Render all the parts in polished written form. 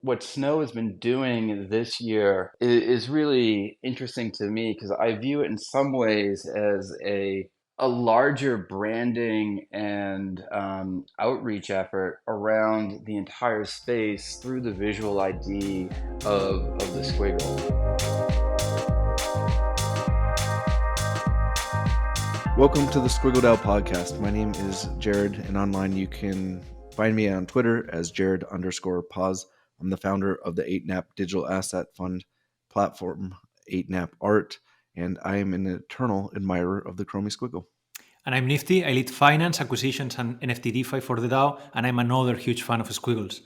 what Snow has been doing this year is really interesting to me because I view it in some ways as a larger branding and outreach effort around the entire space through the visual ID of the squiggle. Welcome to the SquiggleDAO podcast. My name is Jared, and online you can find me on Twitter as Jared_pause. I'm the founder of the 8NAP digital asset fund platform, 8NAP Art, and I am an eternal admirer of the Chromie Squiggle. And I'm Nifty. I lead finance, acquisitions, and NFT DeFi for the DAO, and I'm another huge fan of Squiggles.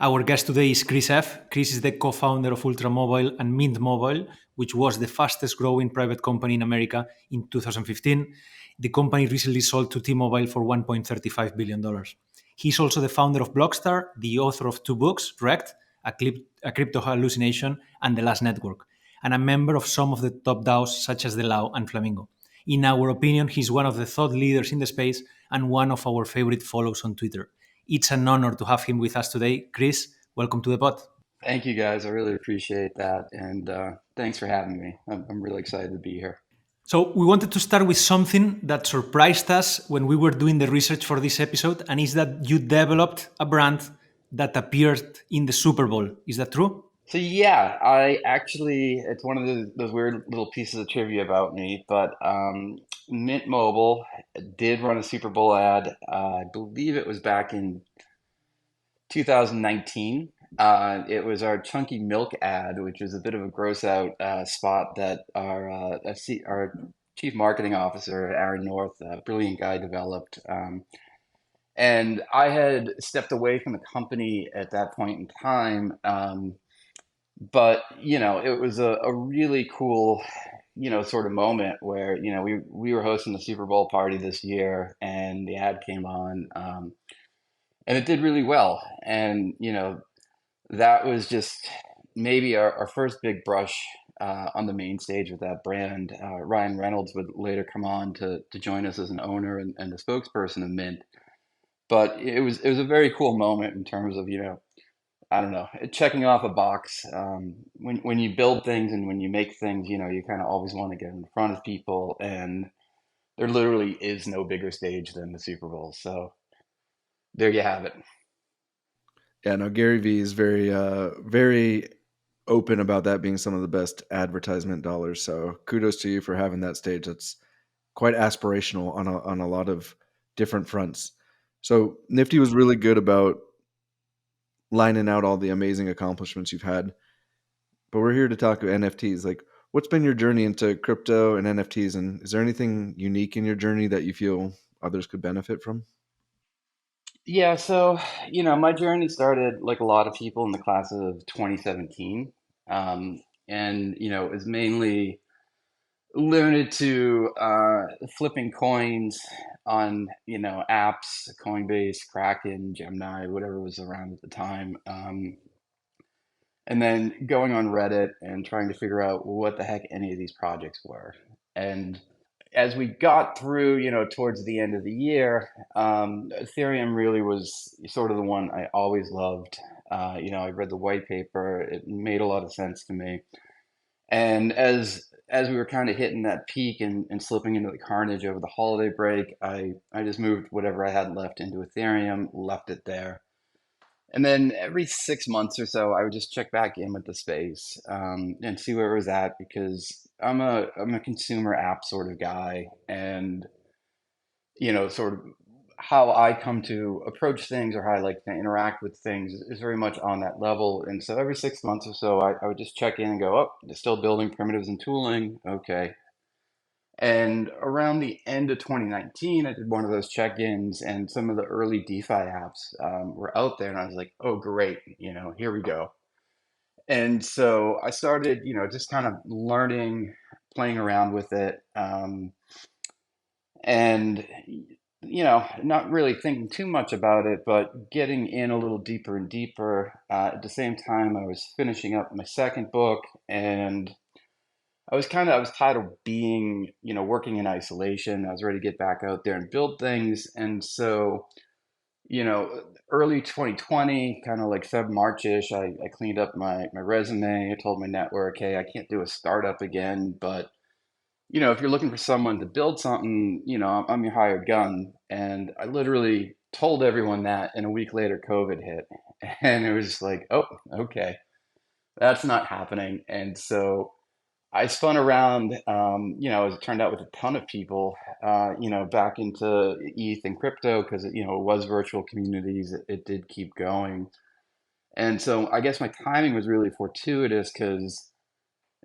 Our guest today is ChrisF. Chris is the co-founder of Ultramobile and Mint Mobile, which was the fastest growing private company in America in 2015. The company recently sold to T-Mobile for $1.35 billion. He's also the founder of Blockstar, the author of two books, REKT, a crypto hallucination, and The Last Network, and a member of some of the top DAOs such as the LAO and Flamingo. In our opinion, he's one of the thought leaders in the space and one of our favorite follows on Twitter. It's an honor to have him with us today. Chris, welcome to the pod. Thank you guys. I really appreciate that. And thanks for having me. I'm really excited to be here. So we wanted to start with something that surprised us when we were doing the research for this episode, and is that you developed a brand that appeared in the Super Bowl. Is that true? So yeah, I actually, it's one of those weird little pieces of trivia about me, but Mint Mobile did run a Super Bowl ad. I believe it was back in 2019. It was our Chunky Milk ad, which was a bit of a gross out spot that our chief marketing officer, Aaron North, a brilliant guy, developed. And I had stepped away from the company at that point in time. But it was a really cool sort of moment where we were hosting the Super Bowl party this year, and the ad came on, and it did really well. And that was just maybe our first big brush on the main stage with that brand. Ryan Reynolds would later come on to join us as an owner and the spokesperson of Mint. But it was a very cool moment in terms of I don't know, checking off a box. When you build things and when you make things, you kind of always want to get in front of people, and there literally is no bigger stage than the Super Bowl. So there you have it. Yeah, no, Gary Vee is very open about that being some of the best advertisement dollars. So kudos to you for having that stage. That's quite aspirational on a lot of different fronts. So Nifty was really good about lining out all the amazing accomplishments you've had. But we're here to talk about NFTs. Like, what's been your journey into crypto and NFTs? And is there anything unique in your journey that you feel others could benefit from? Yeah, so my journey started like a lot of people in the class of 2017, and it was mainly limited to flipping coins on apps, Coinbase, Kraken, Gemini, whatever was around at the time, and then going on Reddit and trying to figure out what the heck any of these projects were. And as we got through, towards the end of the year, Ethereum really was sort of the one I always loved. I read the white paper; it made a lot of sense to me. And as we were kind of hitting that peak and slipping into the carnage over the holiday break, I just moved whatever I had left into Ethereum, left it there. And then every 6 months or so, I would just check back in with the space and see where it was at, because I'm a consumer app sort of guy, and sort of how I come to approach things or how I like to interact with things is very much on that level. And so every 6 months or so, I would just check in and go, oh, they're still building primitives and tooling. Okay. And around the end of 2019, I did one of those check-ins, and some of the early DeFi apps were out there, and I was like, oh, great, here we go. And so I started, just kind of learning, playing around with it. And not really thinking too much about it, but getting in a little deeper and deeper. At the same time, I was finishing up my second book, and I was tired of being, working in isolation. I was ready to get back out there and build things. And so, early 2020, kind of like Feb Marchish, I cleaned up my resume. I told my network, hey, I can't do a startup again, but if you're looking for someone to build something, I'm your hired gun. And I literally told everyone that, and a week later, COVID hit. And it was just like, oh, okay, that's not happening. And so I spun around, as it turned out, with a ton of people, back into ETH and crypto because, it was virtual communities. It did keep going. And so I guess my timing was really fortuitous because,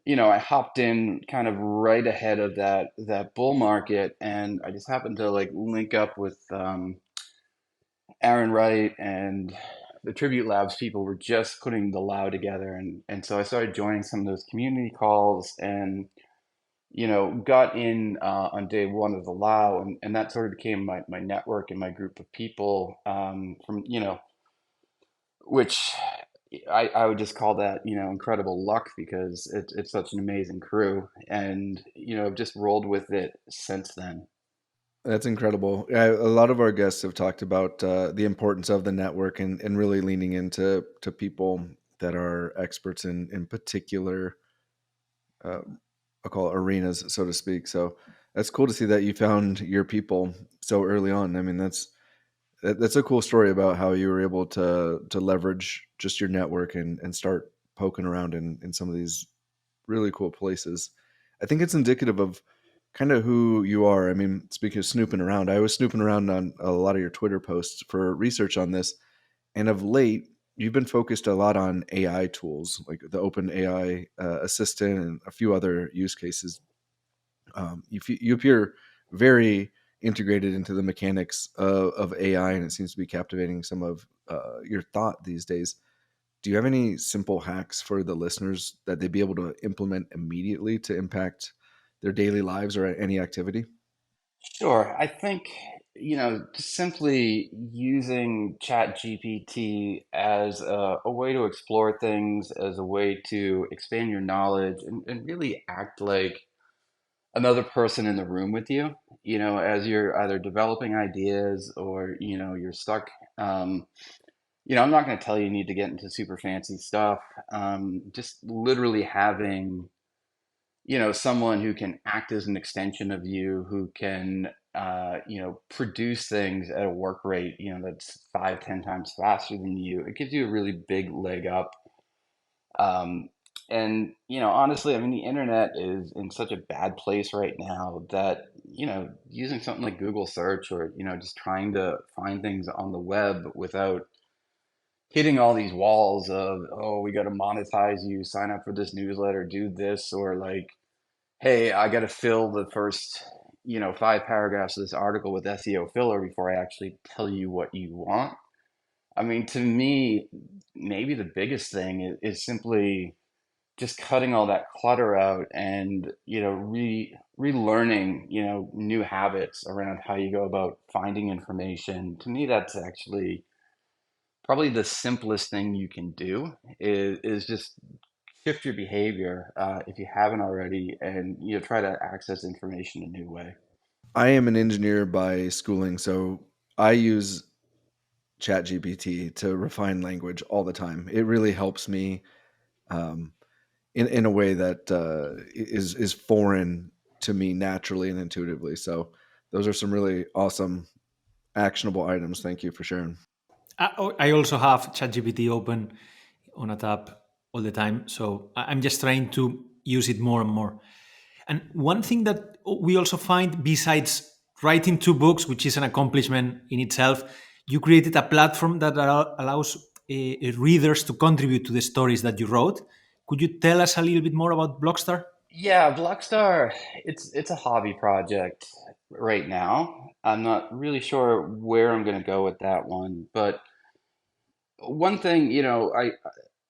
I hopped in kind of right ahead of that bull market, and I just happened to like link up with Aaron Wright, and the Tribute Labs people were just putting the LAO together, and so I started joining some of those community calls, and got in on day one of the LAO, and that sort of became my network and my group of people, from which I would just call that, incredible luck because it's such an amazing crew, and I've just rolled with it since then. That's incredible. Yeah, a lot of our guests have talked about the importance of the network and really leaning into people that are experts in particular, uh, I'll call it arenas, so to speak. So that's cool to see that you found your people so early on. I mean, that's a cool story about how you were able to leverage just your network and start poking around in some of these really cool places. I think it's indicative of kind of who you are. I mean, speaking of snooping around, I was snooping around on a lot of your Twitter posts for research on this, and of late, you've been focused a lot on AI tools like the Open AI assistant and a few other use cases. You appear very integrated into the mechanics of AI, and it seems to be captivating some of your thought these days. Do you have any simple hacks for the listeners that they'd be able to implement immediately to impact their daily lives or any activity? Sure. I think, just simply using ChatGPT as a way to explore things, as a way to expand your knowledge, and really act like another person in the room with you, as you're either developing ideas or, you're stuck. Um, I'm not going to tell you need to get into super fancy stuff. Just literally having, someone who can act as an extension of you, who can, produce things at a work rate, that's 5, 10 times faster than you. It gives you a really big leg up. Um, and, honestly, I mean, the internet is in such a bad place right now that, using something like Google search or, just trying to find things on the web without hitting all these walls of, oh, we got to monetize you, sign up for this newsletter, do this, or like, hey, I got to fill the first, 5 paragraphs of this article with SEO filler before I actually tell you what you want. I mean, to me, maybe the biggest thing is simply just cutting all that clutter out and, relearning, new habits around how you go about finding information. To me, that's actually probably the simplest thing you can do is just shift your behavior, if you haven't already, and try to access information a new way. I am an engineer by schooling, so I use ChatGPT to refine language all the time. It really helps me um, in a way that is foreign to me naturally and intuitively. So those are some really awesome actionable items. Thank you for sharing. I also have ChatGPT open on a tab all the time, so I'm just trying to use it more and more. And one thing that we also find, besides writing 2 books, which is an accomplishment in itself, you created a platform that allows readers to contribute to the stories that you wrote. Could you tell us a little bit more about Blockstar? Yeah, Blockstar, it's a hobby project right now. I'm not really sure where I'm going to go with that one, but one thing,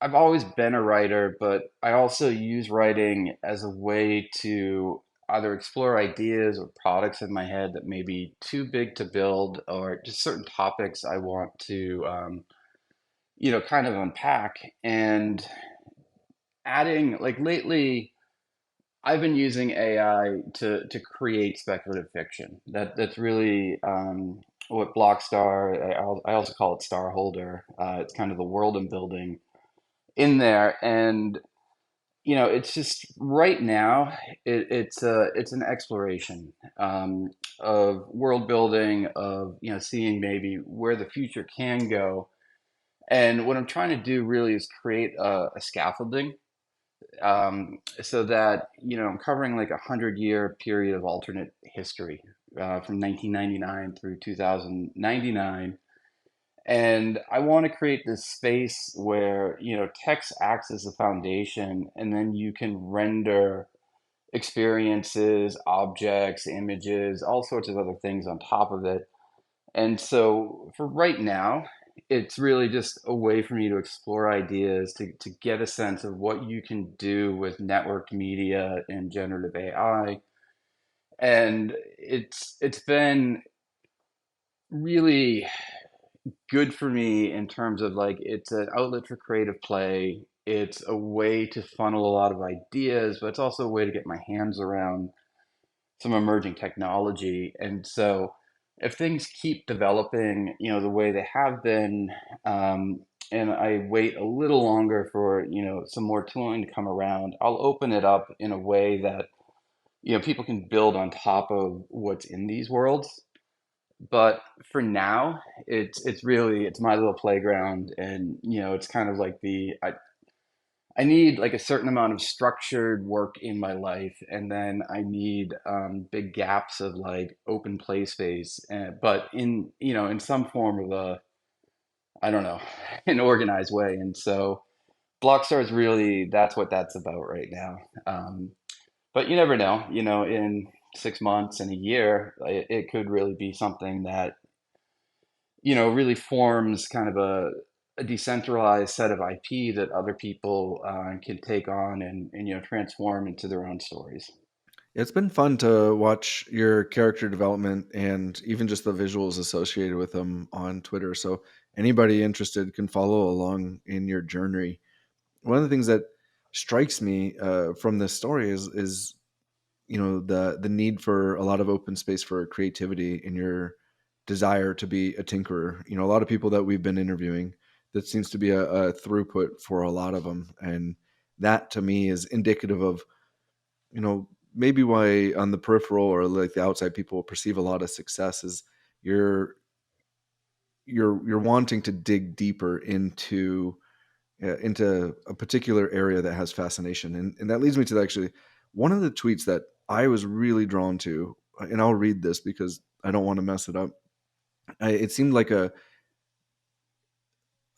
I've always been a writer, but I also use writing as a way to either explore ideas or products in my head that may be too big to build, or just certain topics I want to, kind of unpack. And adding, like lately, I've been using AI to create speculative fiction. That's really, what Blockstar, I also call it Star Holder. It's kind of the world I'm building in there. And, it's just right now, it's an exploration of world building, of, seeing maybe where the future can go. And what I'm trying to do really is create a scaffolding so that I'm covering like 100-year period of alternate history from 1999 through 2099, and I want to create this space where text acts as a foundation, and then you can render experiences, objects, images, all sorts of other things on top of it. And so for right now, it's really just a way for me to explore ideas, to get a sense of what you can do with networked media and generative AI. And it's been really good for me in terms of like it's an outlet for creative play. It's a way to funnel a lot of ideas, but it's also a way to get my hands around some emerging technology. And so if things keep developing, the way they have been, and I wait a little longer for, some more tooling to come around, I'll open it up in a way that, people can build on top of what's in these worlds. But for now, it's my little playground, and it's kind of like I need like a certain amount of structured work in my life, and then I need big gaps of like open play space, but in some form of I don't know, an organized way. And so Blockstar is really that's what that's about right now. But you never know, in 6 months and a year, it could really be something that really forms kind of a decentralized set of IP that other people can take on and transform into their own stories. It's been fun to watch your character development and even just the visuals associated with them on Twitter. So anybody interested can follow along in your journey. One of the things that strikes me from this story is the need for a lot of open space for creativity in your desire to be a tinkerer. A lot of people that we've been interviewing, that seems to be a throughput for a lot of them, and that to me is indicative of maybe why on the peripheral or like the outside people perceive a lot of success is you're you're wanting to dig deeper into a particular area that has fascination. And that leads me to actually one of the tweets that I was really drawn to, and I'll read this because I don't want to mess it up. It seemed like a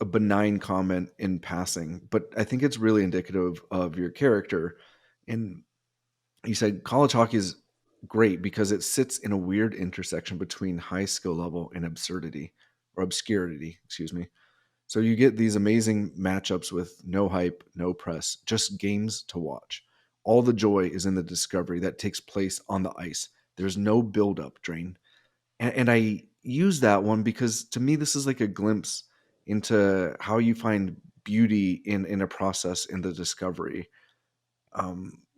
benign comment in passing, but I think it's really indicative of your character. And you said college hockey is great because it sits in a weird intersection between high skill level and absurdity or obscurity, excuse me. So you get these amazing matchups with no hype, no press, just games to watch. All the joy is in the discovery that takes place on the ice. There's no build-up drain. And I use that one because to me, this is like a glimpse into how you find beauty in a process in the discovery.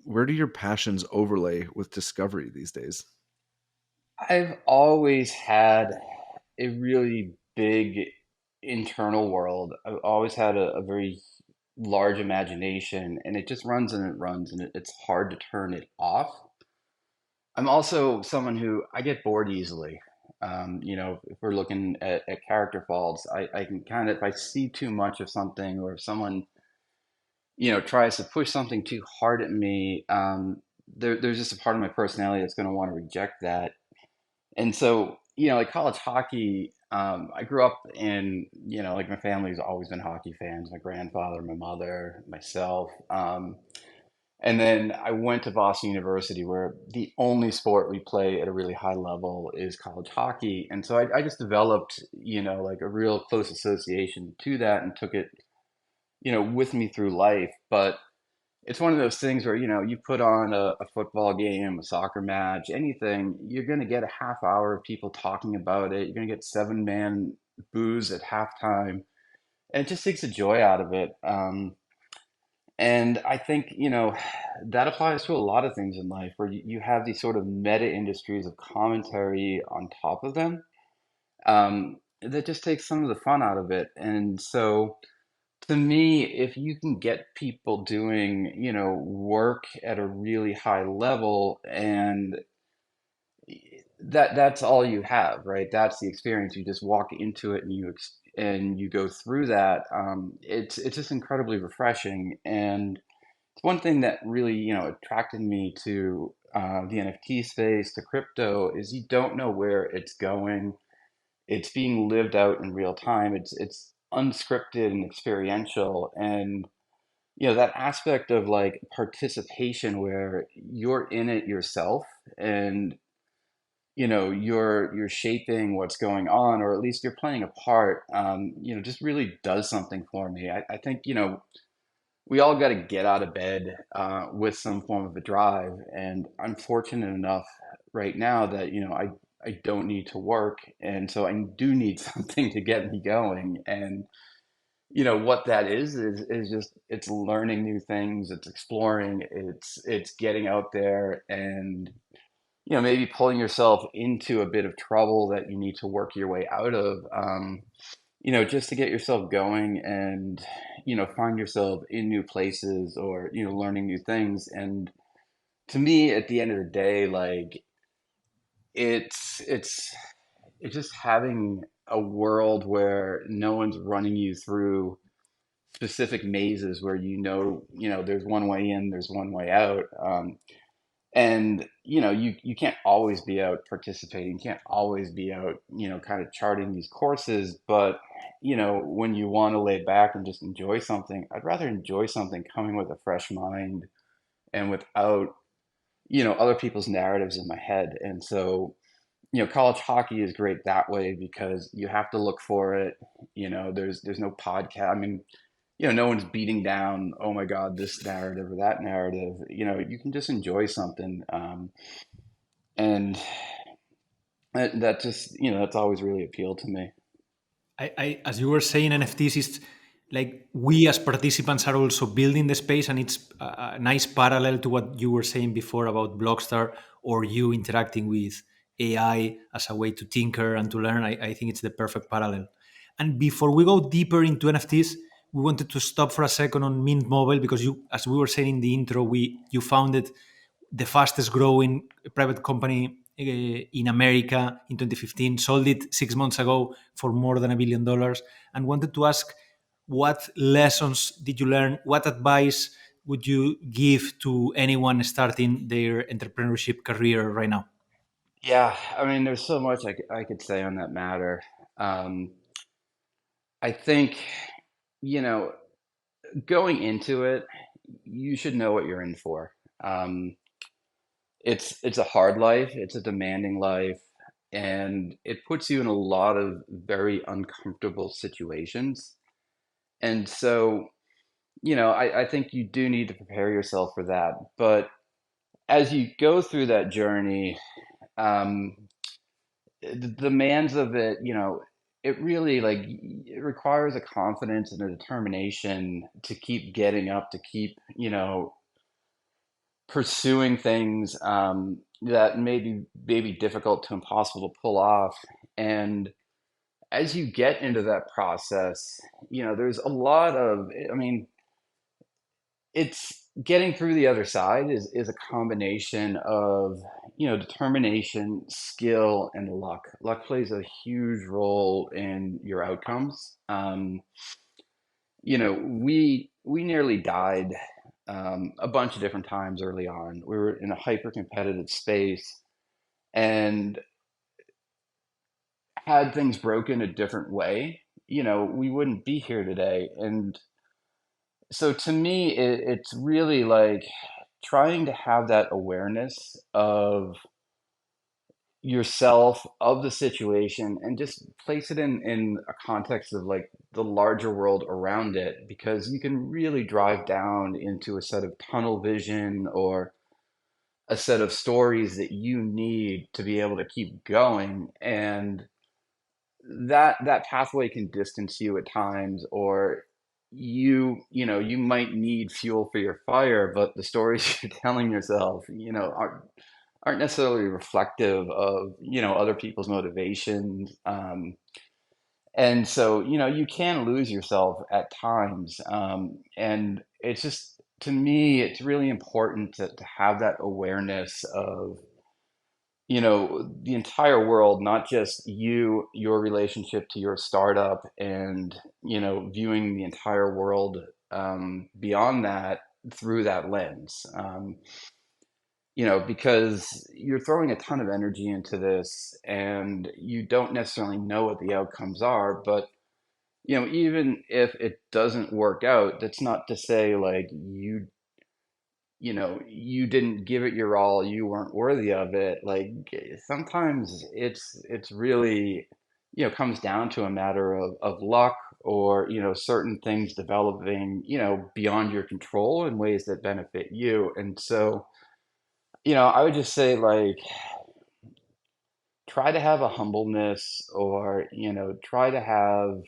Where do your passions overlay with discovery these days? I've always had a really big internal world. I've always had a very large imagination, and it just runs and it runs, and it's hard to turn it off. I'm also someone who I get bored easily. If we're looking at character faults, I can kind of, if I see too much of something, or if someone, tries to push something too hard at me, there's just a part of my personality that's going to want to reject that. And so, like college hockey, I grew up in, like my family's always been hockey fans, my grandfather, my mother, myself. And then I went to Boston University, where the only sport we play at a really high level is college hockey. And so I just developed, like a real close association to that, and took it, with me through life. But it's one of those things where, you put on a football game, a soccer match, anything, you're going to get a half hour of people talking about it. You're going to get 7-man boos at halftime. And it just takes the joy out of it. And I think, that applies to a lot of things in life, where you have these sort of meta industries of commentary on top of them. that just takes some of the fun out of it. And so to me, if you can get people doing, work at a really high level, and that's all you have, right? That's the experience. You just walk into it and you go through that. It's just incredibly refreshing. And it's one thing that really, attracted me to the NFT space, to crypto, is you don't know where it's going. It's being lived out in real time. It's unscripted and experiential, and that aspect of like participation where you're in it yourself, and you're shaping what's going on, or at least you're playing a part. Just really does something for me. I think we all got to get out of bed with some form of a drive, and I'm fortunate enough right now that I don't need to work, and so I do need something to get me going. And what that is just, it's learning new things, it's exploring, it's getting out there, and maybe pulling yourself into a bit of trouble that you need to work your way out of, just to get yourself going, and find yourself in new places, or learning new things. And to me, at the end of the day, like it's just having a world where no one's running you through specific mazes where there's one way in, there's one way out. And you can't always be out participating, can't always be out kind of charting these courses. But when you want to lay back and just enjoy something, I'd rather enjoy something coming with a fresh mind, and without other people's narratives in my head. And so college hockey is great that way, because you have to look for it. There's no podcast. I mean, no one's beating down, oh my God, this narrative or that narrative. You can just enjoy something. And that just, that's always really appealed to me. As you were saying, NFTs is like we as participants are also building the space, and it's a nice parallel to what you were saying before about Blockstar, or you interacting with AI as a way to tinker and to learn. I think it's the perfect parallel. And before we go deeper into NFTs, we wanted to stop for a second on Mint Mobile, because you, as we were saying in the intro, you founded the fastest growing private company in America in 2015, sold it 6 months ago for more than $1 billion, and wanted to ask, what lessons did you learn? What advice would you give to anyone starting their entrepreneurship career right now? Yeah, I mean, there's so much I could say on that matter. I think, you know, going into it, you should know what you're in for. Um, it's a hard life, it's a demanding life, and it puts you in a lot of very uncomfortable situations. And so, I think you do need to prepare yourself for that. But as you go through that journey, um, the demands of it, it really, like, it requires a confidence and a determination to keep getting up, to keep, pursuing things that may be difficult to impossible to pull off. And as you get into that process, there's a lot of, I mean, it's getting through the other side is a combination of, determination, skill, and luck. Luck plays a huge role in your outcomes. We nearly died a bunch of different times early on. We were in a hyper competitive space, and had things broken a different way, we wouldn't be here today. And so to me, it's really like trying to have that awareness of yourself, of the situation, and just place it in a context of like the larger world around it, because you can really drive down into a set of tunnel vision, or a set of stories that you need to be able to keep going. And that pathway can distance you at times, or you might need fuel for your fire, but the stories you're telling yourself aren't necessarily reflective of other people's motivations. And so, you can lose yourself at times. And it's just, to me, it's really important to have that awareness of, the entire world, not just your relationship to your startup, and, viewing the entire world beyond that through that lens. Because you're throwing a ton of energy into this and you don't necessarily know what the outcomes are, but even if it doesn't work out, that's not to say like you didn't give it your all, you weren't worthy of it. Like sometimes it's really, comes down to a matter of luck, or, certain things developing, beyond your control in ways that benefit you. And so, I would just say like try to have a humbleness, or, try to have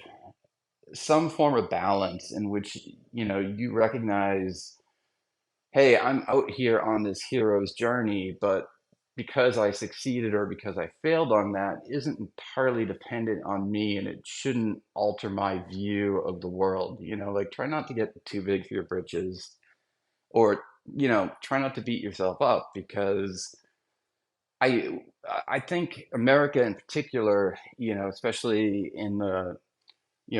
some form of balance in which, you recognize, hey, I'm out here on this hero's journey, but because I succeeded or because I failed on that isn't entirely dependent on me, and it shouldn't alter my view of the world. Like try not to get too big for your britches, or, try not to beat yourself up, because I I think America in particular, especially in the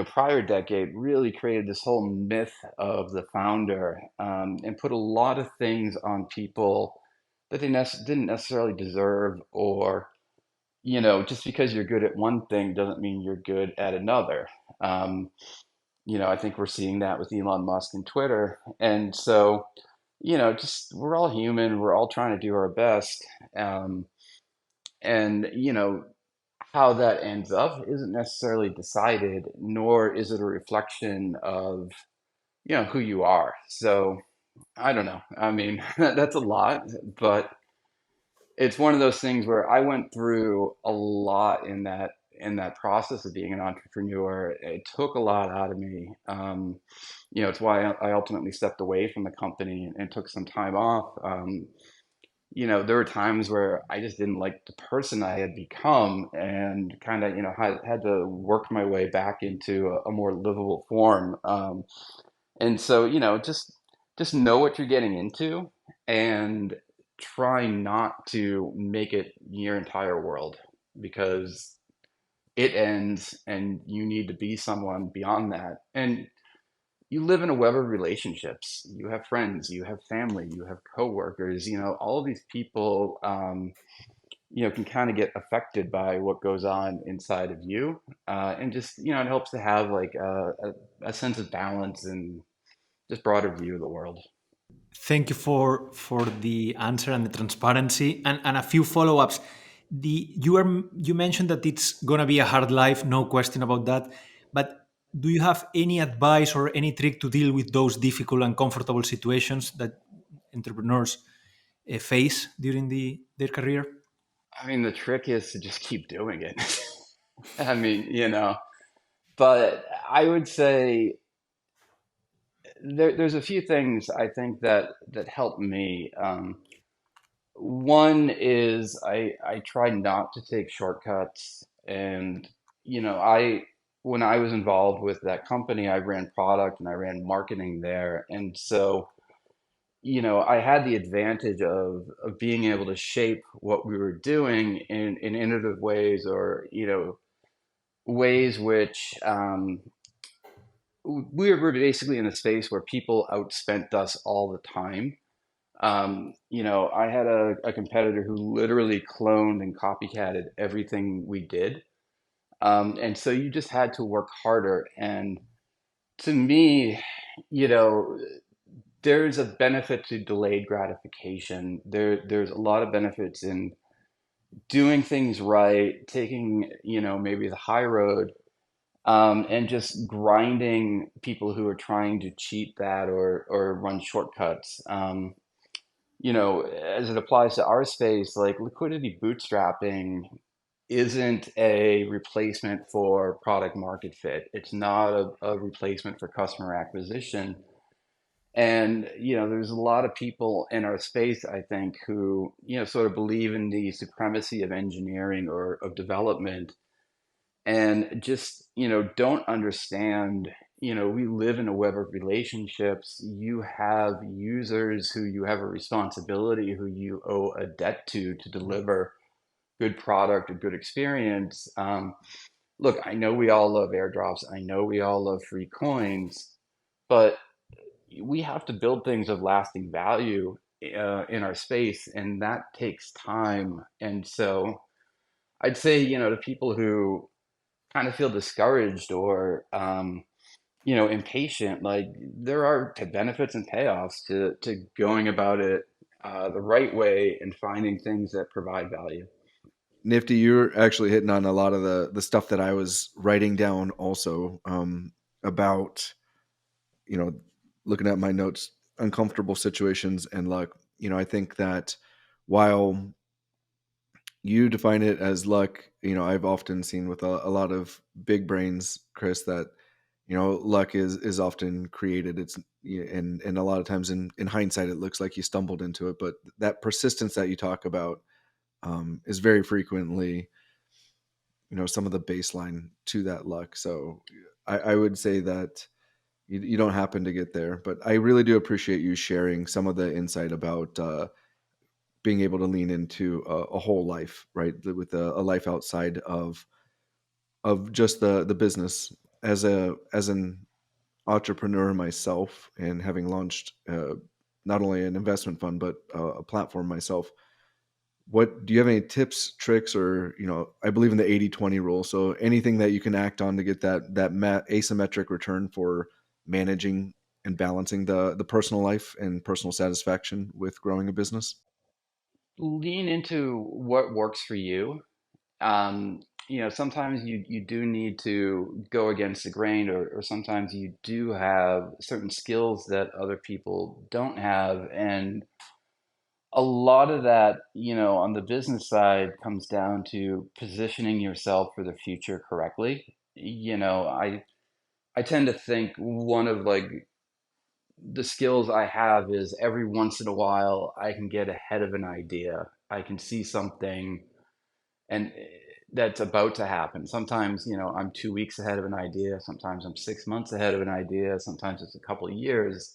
prior decade, really created this whole myth of the founder, and put a lot of things on people that they didn't necessarily deserve, or, just because you're good at one thing doesn't mean you're good at another. Um, I think we're seeing that with Elon Musk and Twitter. And so, just we're all human, we're all trying to do our best. Um, and, how that ends up isn't necessarily decided, nor is it a reflection of, who you are. So I don't know. I mean, that's a lot, but it's one of those things where I went through a lot in that process of being an entrepreneur. It took a lot out of me. It's why I ultimately stepped away from the company and took some time off. There were times where I just didn't like the person I had become, and kind of, had to work my way back into a more livable form. And so, just know what you're getting into, and try not to make it your entire world, because it ends and you need to be someone beyond that. And you live in a web of relationships. You have friends, you have family, you have coworkers, all of these people, can kind of get affected by what goes on inside of you. And just, it helps to have like a sense of balance and just broader view of the world. Thank you for the answer and the transparency, and a few follow-ups. You mentioned that it's gonna be a hard life, no question about that. But do you have any advice or any trick to deal with those difficult and comfortable situations that entrepreneurs face during their career? I mean, the trick is to just keep doing it. I mean, but I would say there's a few things I think that help me. One is I try not to take shortcuts, and I when I was involved with that company, I ran product and I ran marketing there, and so I had the advantage of being able to shape what we were doing in innovative ways, or ways which, we were basically in a space where people outspent us all the time. I had a competitor who literally cloned and copycatted everything we did. And so you just had to work harder. And to me, you know, there's a benefit to delayed gratification. There's a lot of benefits in doing things right, taking, maybe the high road, and just grinding people who are trying to cheat that, or run shortcuts. As it applies to our space, like liquidity bootstrapping isn't a replacement for product market fit. It's not a replacement for customer acquisition. And, there's a lot of people in our space, I think, who, sort of believe in the supremacy of engineering or of development. and just, don't understand, we live in a web of relationships. You have users who you have a responsibility, who you owe a debt to deliver good product, a good experience. Look, I know we all love airdrops. I know we all love free coins, but we have to build things of lasting value in our space, and that takes time. And so I'd say, to people who kind of feel discouraged or impatient, like there are benefits and payoffs to going about it the right way and finding things that provide value. Nifty, you're actually hitting on a lot of the stuff that I was writing down also, about, you know, looking at my notes, uncomfortable situations and luck. I think that while you define it as luck, I've often seen with a lot of big brains, Chris, that luck is often created. It's and a lot of times in hindsight it looks like you stumbled into it, but that persistence that you talk about is very frequently some of the baseline to that luck. So I would say that you don't happen to get there, but I really do appreciate you sharing some of the insight about being able to lean into a whole life, right, with a life outside of just the business. As an entrepreneur myself, and having launched not only an investment fund but a platform myself, what do you have any tips, tricks, or I believe in the 80-20 rule, so anything that you can act on to get that asymmetric return for managing and balancing the personal life and personal satisfaction with growing a business? Lean into what works for you. Sometimes you do need to go against the grain, or sometimes you do have certain skills that other people don't have. And a lot of that, on the business side comes down to positioning yourself for the future correctly. I tend to think one of like the skills I have is every once in a while I can get ahead of an idea. I can see something and that's about to happen. Sometimes, I'm 2 weeks ahead of an idea. Sometimes I'm 6 months ahead of an idea. Sometimes it's a couple of years.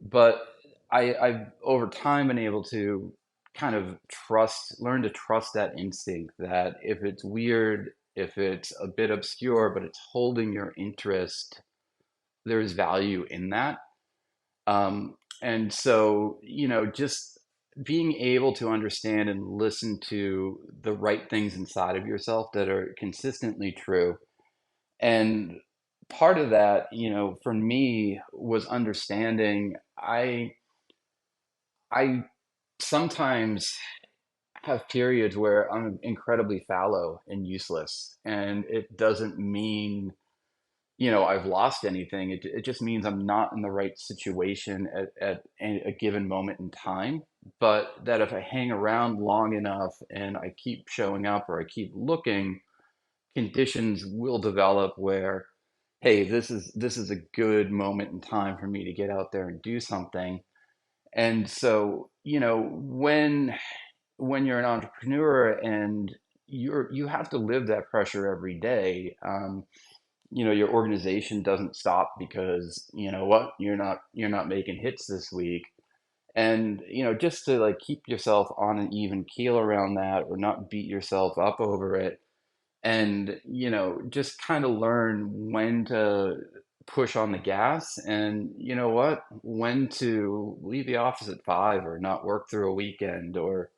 But I've over time been able to kind of learn to trust that instinct that if it's weird, if it's a bit obscure, but it's holding your interest, there's value in that. And so, just being able to understand and listen to the right things inside of yourself that are consistently true. And part of that, for me was understanding I sometimes have periods where I'm incredibly fallow and useless. And it doesn't mean, I've lost anything. It just means I'm not in the right situation at a given moment in time. But that if I hang around long enough and I keep showing up or I keep looking, conditions will develop where, hey, this is a good moment in time for me to get out there and do something. And so, when you're an entrepreneur and you have to live that pressure every day. Your organization doesn't stop because what you're not making hits this week, and just to like keep yourself on an even keel around that, or not beat yourself up over it, and just kind of learn when to push on the gas, and when to leave the office at 5 or not work through a weekend, or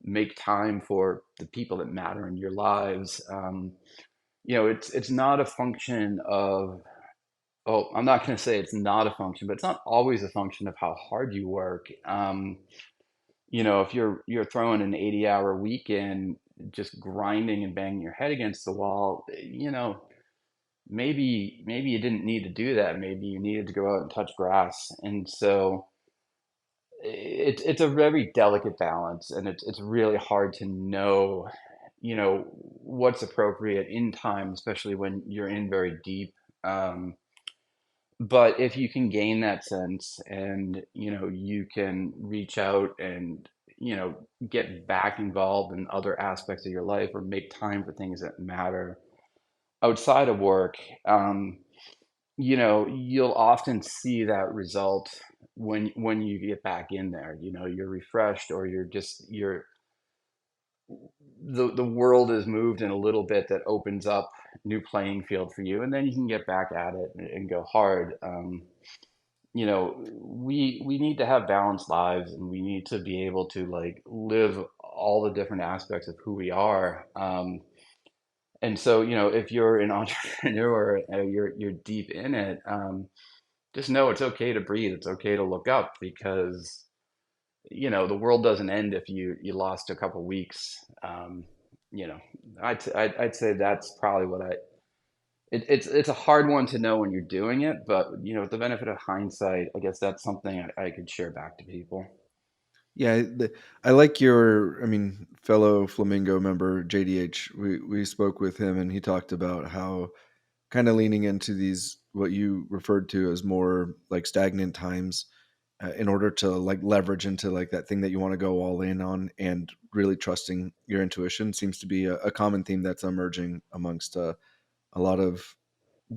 make time for the people that matter in your lives. It's not a function of, oh, I'm not going to say it's not a function, but it's not always a function of how hard you work. If you're throwing an 80-hour weekend, just grinding and banging your head against the wall, maybe you didn't need to do that. Maybe you needed to go out and touch grass. And so it's a very delicate balance, and it's really hard to know, what's appropriate in time, especially when you're in very deep. But if you can gain that sense, and you can reach out and get back involved in other aspects of your life or make time for things that matter outside of work, you'll often see that result when you get back in there. You're refreshed, or the world has moved in a little bit that opens up new playing field for you, and then you can get back at it and go hard. We need to have balanced lives, and we need to be able to like live all the different aspects of who we are. And so, if you're an entrepreneur, you're deep in it. Just know it's okay to breathe. It's okay to look up, because the world doesn't end if you lost a couple weeks. You know, I'd say that's probably what it's a hard one to know when you're doing it, but with the benefit of hindsight, I guess that's something I could share back to people. Yeah, I like your, I mean, fellow Flamingo member JDH. We spoke with him, and he talked about how kind of leaning into these what you referred to as more like stagnant times, in order to like leverage into like that thing that you want to go all in on, and really trusting your intuition seems to be a common theme that's emerging amongst a lot of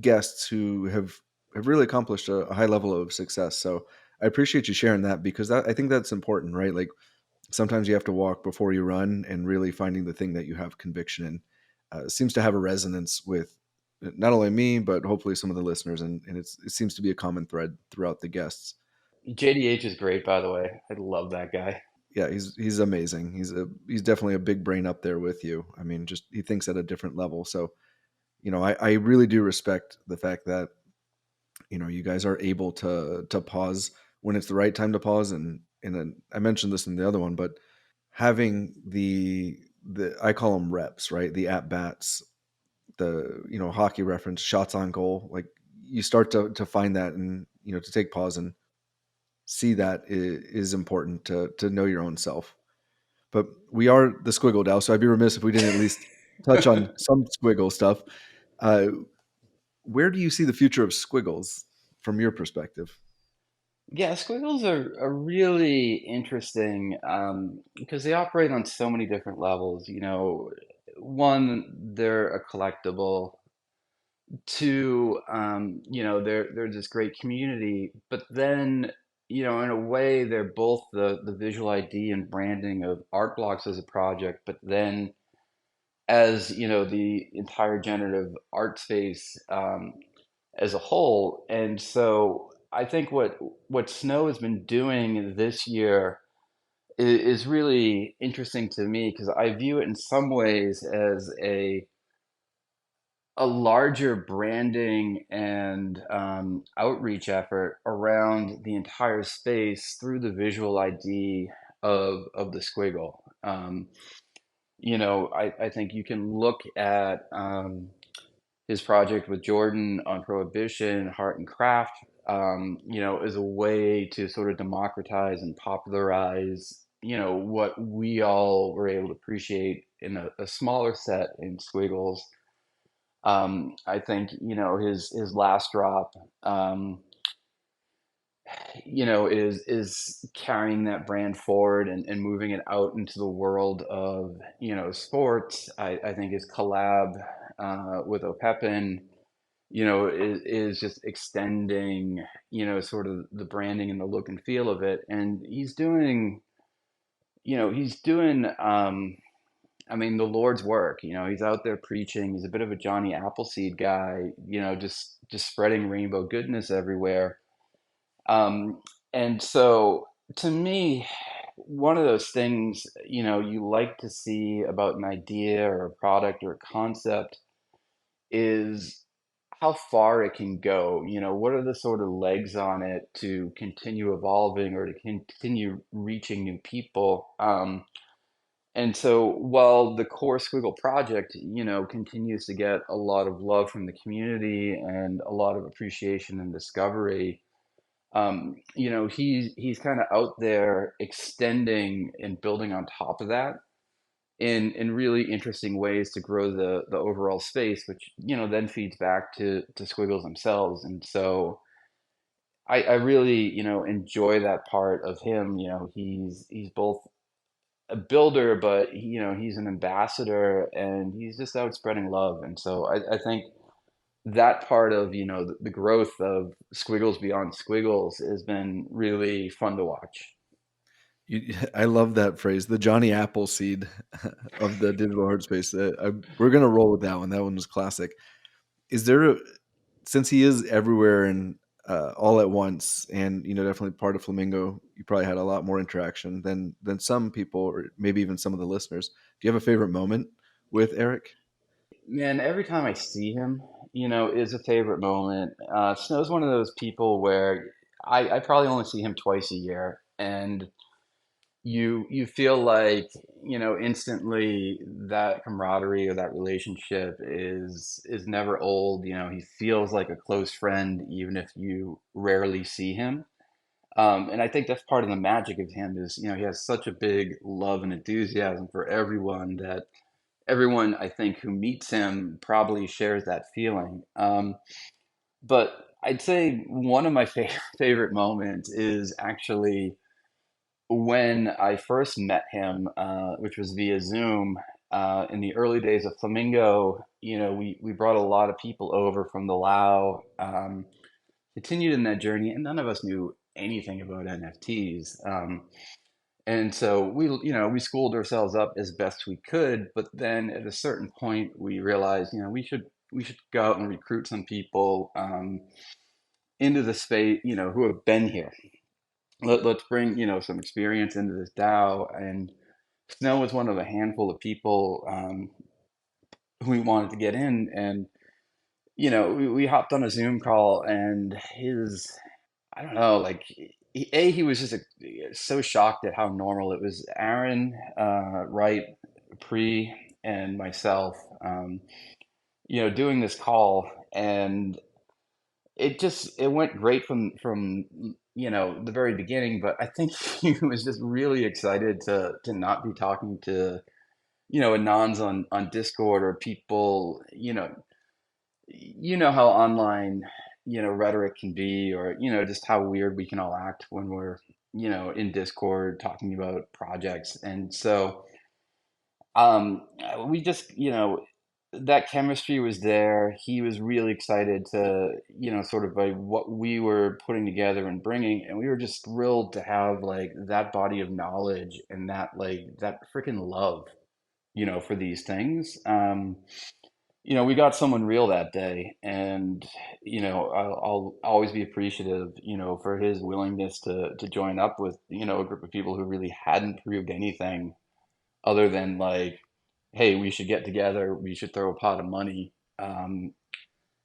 guests who have really accomplished a high level of success. So I appreciate you sharing that, because I think that's important, right? Like sometimes you have to walk before you run, and really finding the thing that you have conviction in seems to have a resonance with not only me, but hopefully some of the listeners. And it seems to be a common thread throughout the guests. JDH is great, by the way. I love that guy. Yeah, he's amazing. He's definitely a big brain up there with you. I mean, just he thinks at a different level. So, I really do respect the fact that, you guys are able to pause when it's the right time to pause. And then I mentioned this in the other one, but having the I call them reps, right? The at bats, the hockey reference, shots on goal. Like you start to find that, and to take pause and see that is important to know your own self. But we are the SquiggleDAO, so I'd be remiss if we didn't at least touch on some Squiggle stuff. Uh, where do you see the future of Squiggles from your perspective? Yeah, squiggles are really interesting, because they operate on so many different levels. One, they're a collectible. Two, they're this great community. But then, in a way, they're both the visual ID and branding of art blocks as a project, but then as the entire generative art space, as a whole. And so I think what Snow has been doing this year is really interesting to me, because I view it in some ways as a larger branding and outreach effort around the entire space through the visual ID of the squiggle. I think you can look at his project with Jordan on prohibition, Heart and Craft, is a way to sort of democratize and popularize, what we all were able to appreciate in a smaller set in Squiggles. I think, his last drop, is carrying that brand forward and moving it out into the world of, sports. I think his collab with Opepin, is just extending, sort of the branding and the look and feel of it. And he's doing, I mean, the Lord's work. He's out there preaching. He's a bit of a Johnny Appleseed guy, just spreading rainbow goodness everywhere. Um, and so to me, one of those things, you like to see about an idea or a product or a concept is how far it can go. What are the sort of legs on it to continue evolving or to continue reaching new people? And so while the core Squiggle project, continues to get a lot of love from the community and a lot of appreciation and discovery, he's kind of out there extending and building on top of that in really interesting ways to grow the overall space, which then feeds back to Squiggles themselves. And so I really enjoy that part of him. He's both a builder, but he's an ambassador, and he's just out spreading love. And so I think that part of the growth of Squiggles beyond Squiggles has been really fun to watch. I love that phrase, the Johnny Appleseed of the digital art space. We're gonna roll with that one. That one was classic. Is there since he is everywhere and all at once, and definitely part of Flamingo, you probably had a lot more interaction than some people, or maybe even some of the listeners. Do you have a favorite moment with Erick? Man, every time I see him, is a favorite moment. Snow's one of those people where I probably only see him twice a year, and you feel like, instantly that camaraderie or that relationship is never old. He feels like a close friend, even if you rarely see him. And I think that's part of the magic of him is, he has such a big love and enthusiasm for everyone that everyone I think who meets him probably shares that feeling. But I'd say one of my favorite moments is actually when I first met him, which was via Zoom, in the early days of Flamingo. We brought a lot of people over from the LAO, continued in that journey, and none of us knew anything about NFTs. And so we schooled ourselves up as best we could, but then at a certain point we realized, we should go out and recruit some people into the space, who have been here. Let's bring, some experience into this DAO. And Snow was one of a handful of people who we wanted to get in. And, we hopped on a Zoom call, and I don't know, like, he was just so shocked at how normal it was. Aaron, Wright, Pre, and myself, doing this call, and it went great from the very beginning. But I think he was just really excited to not be talking to anons on Discord, or people. How online rhetoric can be, or just how weird we can all act when we're in Discord talking about projects. And so we just that chemistry was there. He was really excited to sort of by what we were putting together and bringing, and we were just thrilled to have like that body of knowledge and that freaking love for these things. We got someone real that day, and I'll always be appreciative, for his willingness to join up with a group of people who really hadn't proved anything other than like, hey, we should get together, we should throw a pot of money, and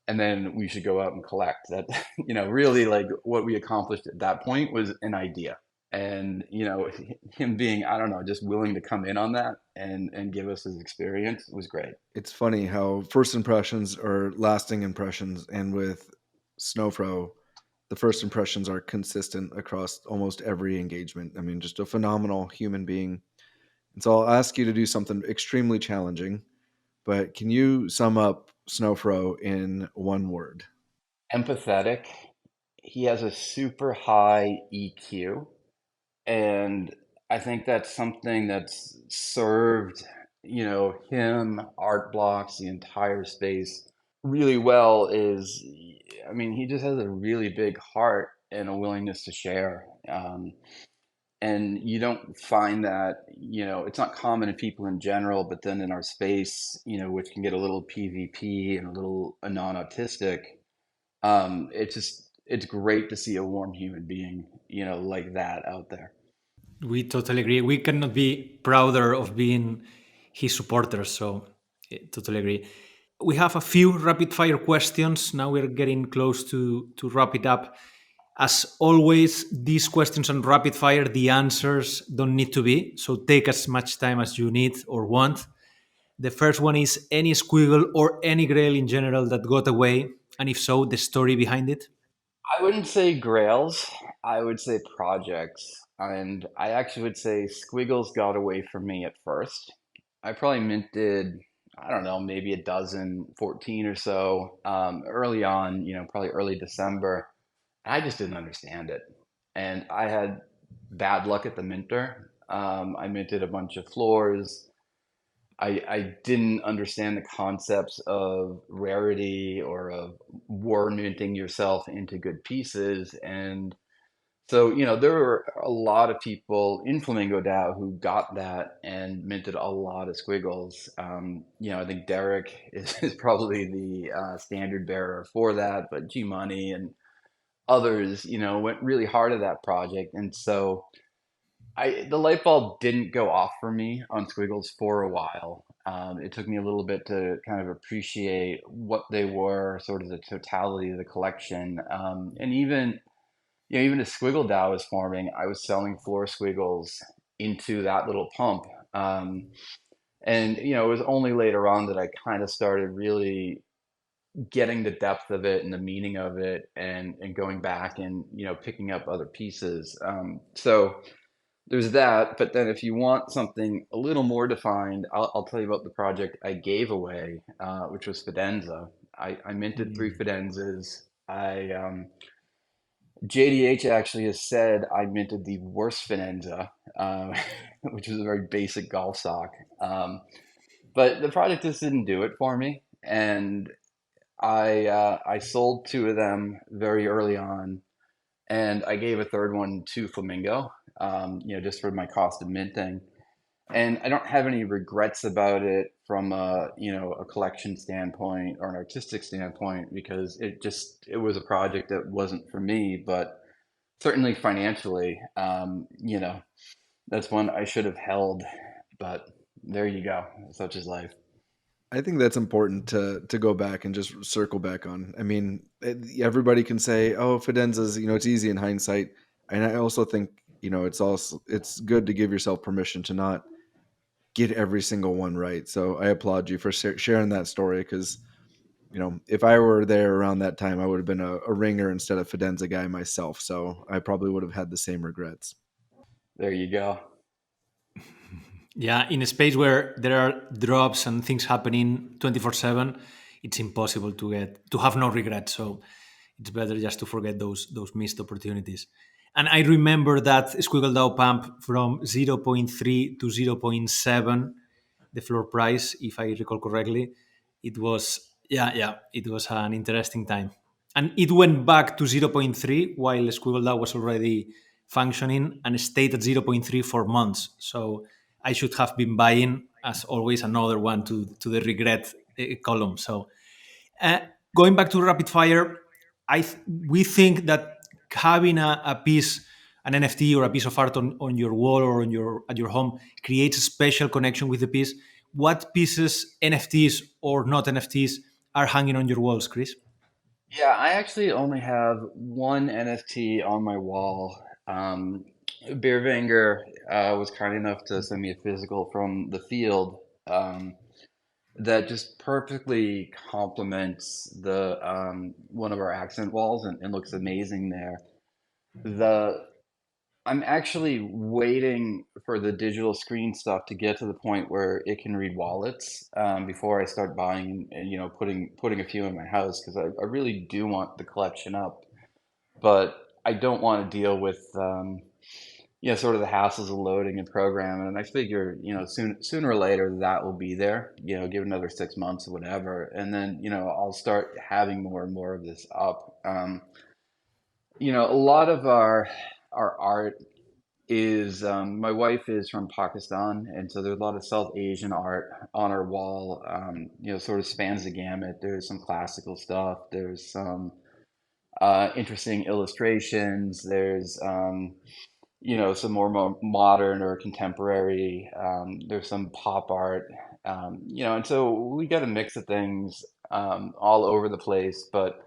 then we should go out and collect. That really, like, what we accomplished at that point was an idea. And him being, I don't know, just willing to come in on that and give us his experience was great. It's funny how first impressions are lasting impressions, and with Snowfro, the first impressions are consistent across almost every engagement. I mean, just a phenomenal human being. And so I'll ask you to do something extremely challenging, but can you sum up Snowfro in one word? Empathetic. He has a super high EQ, and I think that's something that's served him, Art Blocks, the entire space really well. Is, I mean, he just has a really big heart and a willingness to share. And you don't find that, it's not common in people in general, but then in our space, which can get a little PvP and a little non-autistic, it's great to see a warm human being, like that out there. We totally agree. We cannot be prouder of being his supporters. So, totally agree. We have a few rapid fire questions. Now we're getting close to wrap it up. As always, these questions on rapid fire, the answers don't need to be. So take as much time as you need or want. The first one is any squiggle or any grail in general that got away. And if so, the story behind it. I wouldn't say grails, I would say projects. And I actually would say Squiggles got away from me at first. I probably minted, I don't know, maybe a dozen, 14 or so, early on, probably early December. I just didn't understand it. And I had bad luck at the minter. I minted a bunch of floors. I didn't understand the concepts of rarity or of war minting yourself into good pieces. And so, there were a lot of people in Flamingo DAO who got that and minted a lot of squiggles. I think Derek is probably the standard bearer for that, but G Money and others, went really hard at that project. And so the light bulb didn't go off for me on Squiggles for a while. It took me a little bit to kind of appreciate what they were, sort of the totality of the collection. And even as SquiggleDAO was forming, I was selling floor squiggles into that little pump. And it was only later on that I kind of started really getting the depth of it and the meaning of it, and going back and picking up other pieces. So there's that. But then if you want something a little more defined, I'll tell you about the project I gave away, which was Fidenza. I minted three Fidenzas. JDH actually has said I minted the worst Fidenza, which was a very basic golf sock. But the project just didn't do it for me, and I sold two of them very early on, and I gave a third one to Flamingo, just for my cost of minting. And I don't have any regrets about it from a collection standpoint or an artistic standpoint, because it was a project that wasn't for me. But certainly financially, that's one I should have held. But there you go. Such is life. I think that's important to go back and just circle back on. I mean, everybody can say, "Oh, Fidenza's," it's easy in hindsight, and I also think it's good to give yourself permission to not get every single one right. So I applaud you for sharing that story, because if I were there around that time, I would have been a ringer instead of Fidenza guy myself. So I probably would have had the same regrets. There you go. Yeah, in a space where there are drops and things happening 24/7, it's impossible to have no regrets. So it's better just to forget those missed opportunities. And I remember that SquiggleDAO pump from zero point 0.3 to zero point 0.7, the floor price, if I recall correctly. It was, yeah, it was an interesting time. And it went back to zero point 0.3 while SquiggleDAO was already functioning, and stayed at zero point 0.3 for months. So I should have been buying, as always, another one to the regret column. So uh, going back to rapid fire, we think that having a piece, an NFT or a piece of art on your wall or at your home, creates a special connection with the piece. What pieces, NFTs or not NFTs, are hanging on your walls, Chris? Yeah, I actually only have one NFT on my wall. Beervanger was kind enough to send me a physical from the field, that just perfectly complements the one of our accent walls, and looks amazing there. The I'm actually waiting for the digital screen stuff to get to the point where it can read wallets, before I start buying and putting a few in my house, because I really do want the collection up, but I don't want to deal with sort of the hassles of loading and programming. And I figure sooner or later that will be there. Give it another 6 months or whatever, and then I'll start having more and more of this up. A lot of our art is my wife is from Pakistan, and so there's a lot of South Asian art on our wall. Sort of spans the gamut. There's some classical stuff. There's some interesting illustrations. There's some more modern or contemporary. There's some pop art. And so we got a mix of things all over the place. But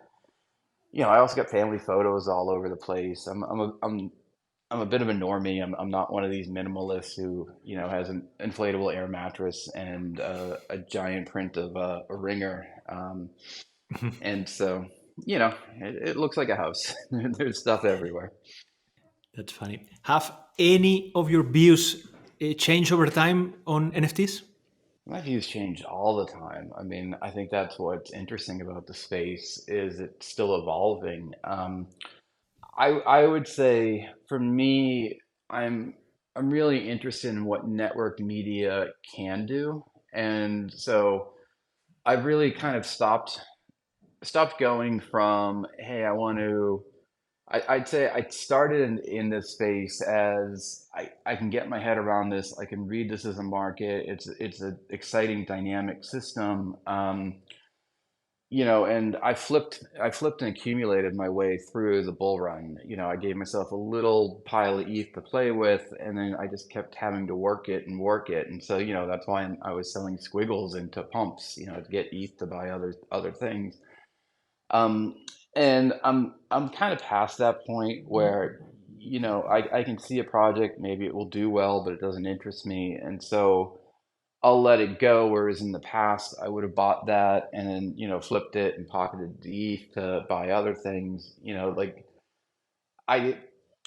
I also got family photos all over the place. I'm a bit of a normie. I'm not one of these minimalists who has an inflatable air mattress and a giant print of a ringer. And so it looks like a house. There's stuff everywhere. That's funny. Have any of your views changed over time on NFTs? My views change all the time. I mean, I think that's what's interesting about the space, is it's still evolving. I would say for me, I'm I'm really interested in what network media can do. And so I've really kind of stopped going from, hey, I want to. I'd say I started in this space as I can get my head around this. I can read this as a market. It's an exciting, dynamic system. And I flipped and accumulated my way through the bull run. I gave myself a little pile of ETH to play with, and then I just kept having to work it and work it. And so, that's why I was selling squiggles into pumps, to get ETH to buy other things. Um, and I'm kind of past that point where, I can see a project, maybe it will do well, but it doesn't interest me. And so I'll let it go. Whereas in the past, I would have bought that and then, flipped it and pocketed the ETH to buy other things. Like I,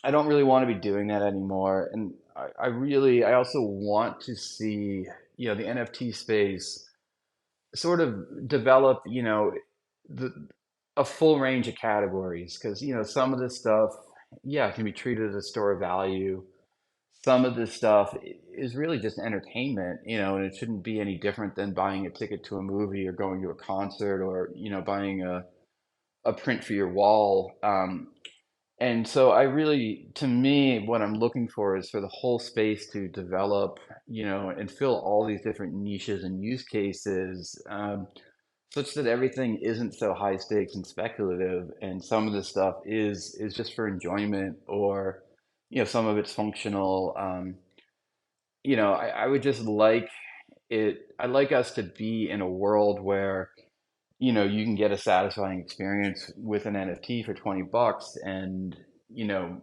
I don't really want to be doing that anymore. And I also want to see, the NFT space sort of develop, the a full range of categories because, some of this stuff, yeah, can be treated as a store of value. Some of this stuff is really just entertainment, and it shouldn't be any different than buying a ticket to a movie or going to a concert or, buying a print for your wall. And so to me, what I'm looking for is for the whole space to develop, and fill all these different niches and use cases, such that everything isn't so high stakes and speculative, and some of this stuff is just for enjoyment, or some of it's functional. I would just like it. I'd like us to be in a world where you can get a satisfying experience with an NFT for $20, and you know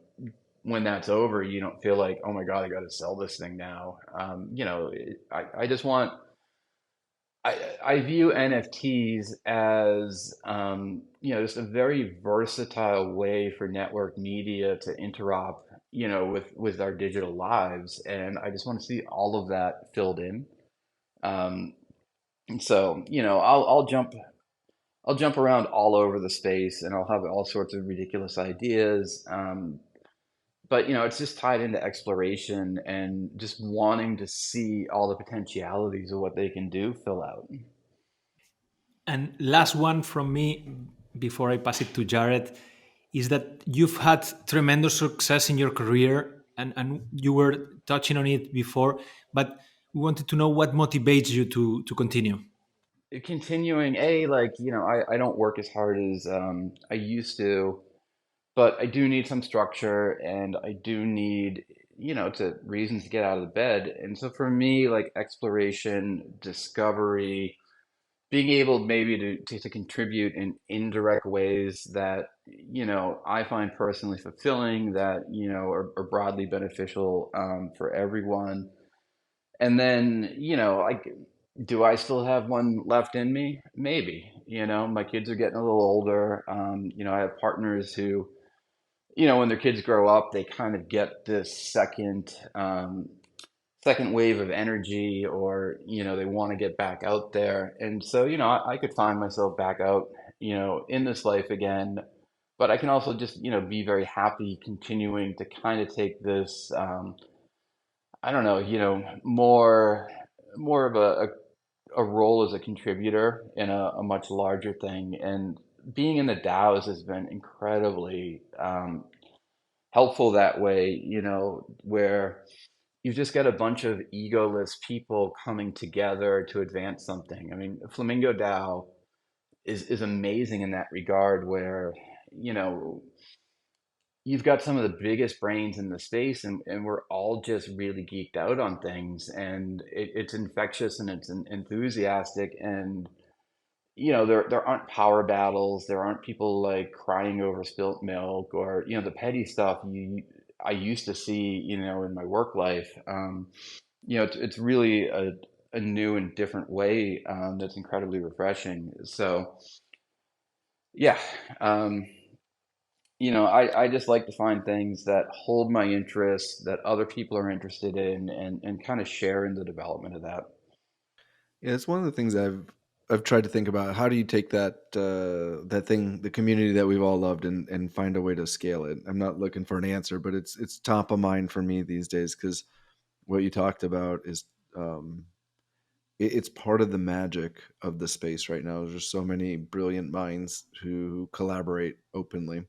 when that's over, you don't feel like, oh my God, I got to sell this thing now. I just want. I view NFTs as, just a very versatile way for network media to interop, with our digital lives, and I just want to see all of that filled in. Um, and so, I'll jump around all over the space, and I'll have all sorts of ridiculous ideas. But it's just tied into exploration and just wanting to see all the potentialities of what they can do fill out. And last one from me before I pass it to Jared is that you've had tremendous success in your career, and you were touching on it before, but we wanted to know what motivates you to continue. Continuing, like, I don't work as hard as I used to, but I do need some structure, and I do need, to reasons to get out of the bed. And so for me, like exploration, discovery, being able maybe to contribute in indirect ways that, I find personally fulfilling, that, are broadly beneficial, for everyone. And then, like, do I still have one left in me? Maybe. My kids are getting a little older. I have partners who, when their kids grow up, they kind of get this second wave of energy, or, they want to get back out there. And so, I could find myself back out, in this life again. But I can also just, be very happy continuing to kind of take this, I don't know, more of a role as a contributor in a much larger thing. And being in the DAOs has been incredibly, helpful that way, where you've just got a bunch of egoless people coming together to advance something. I mean, Flamingo DAO is amazing in that regard, where, you know, you've got some of the biggest brains in the space, and we're all just really geeked out on things, and it's infectious and it's enthusiastic. And there aren't power battles, there aren't people like crying over spilt milk, or the petty stuff I used to see, in my work life. It's really a new and different way, that's incredibly refreshing. So yeah. um, I just like to find things that hold my interest, that other people are interested in, and kind of share in the development of that. Yeah, it's one of the things I've I've tried to think about how do you take that thing, the community that we've all loved, and find a way to scale it. I'm not looking for an answer, but it's top of mind for me these days because what you talked about is um, it's part of the magic of the space right now. There's so many brilliant minds who collaborate openly.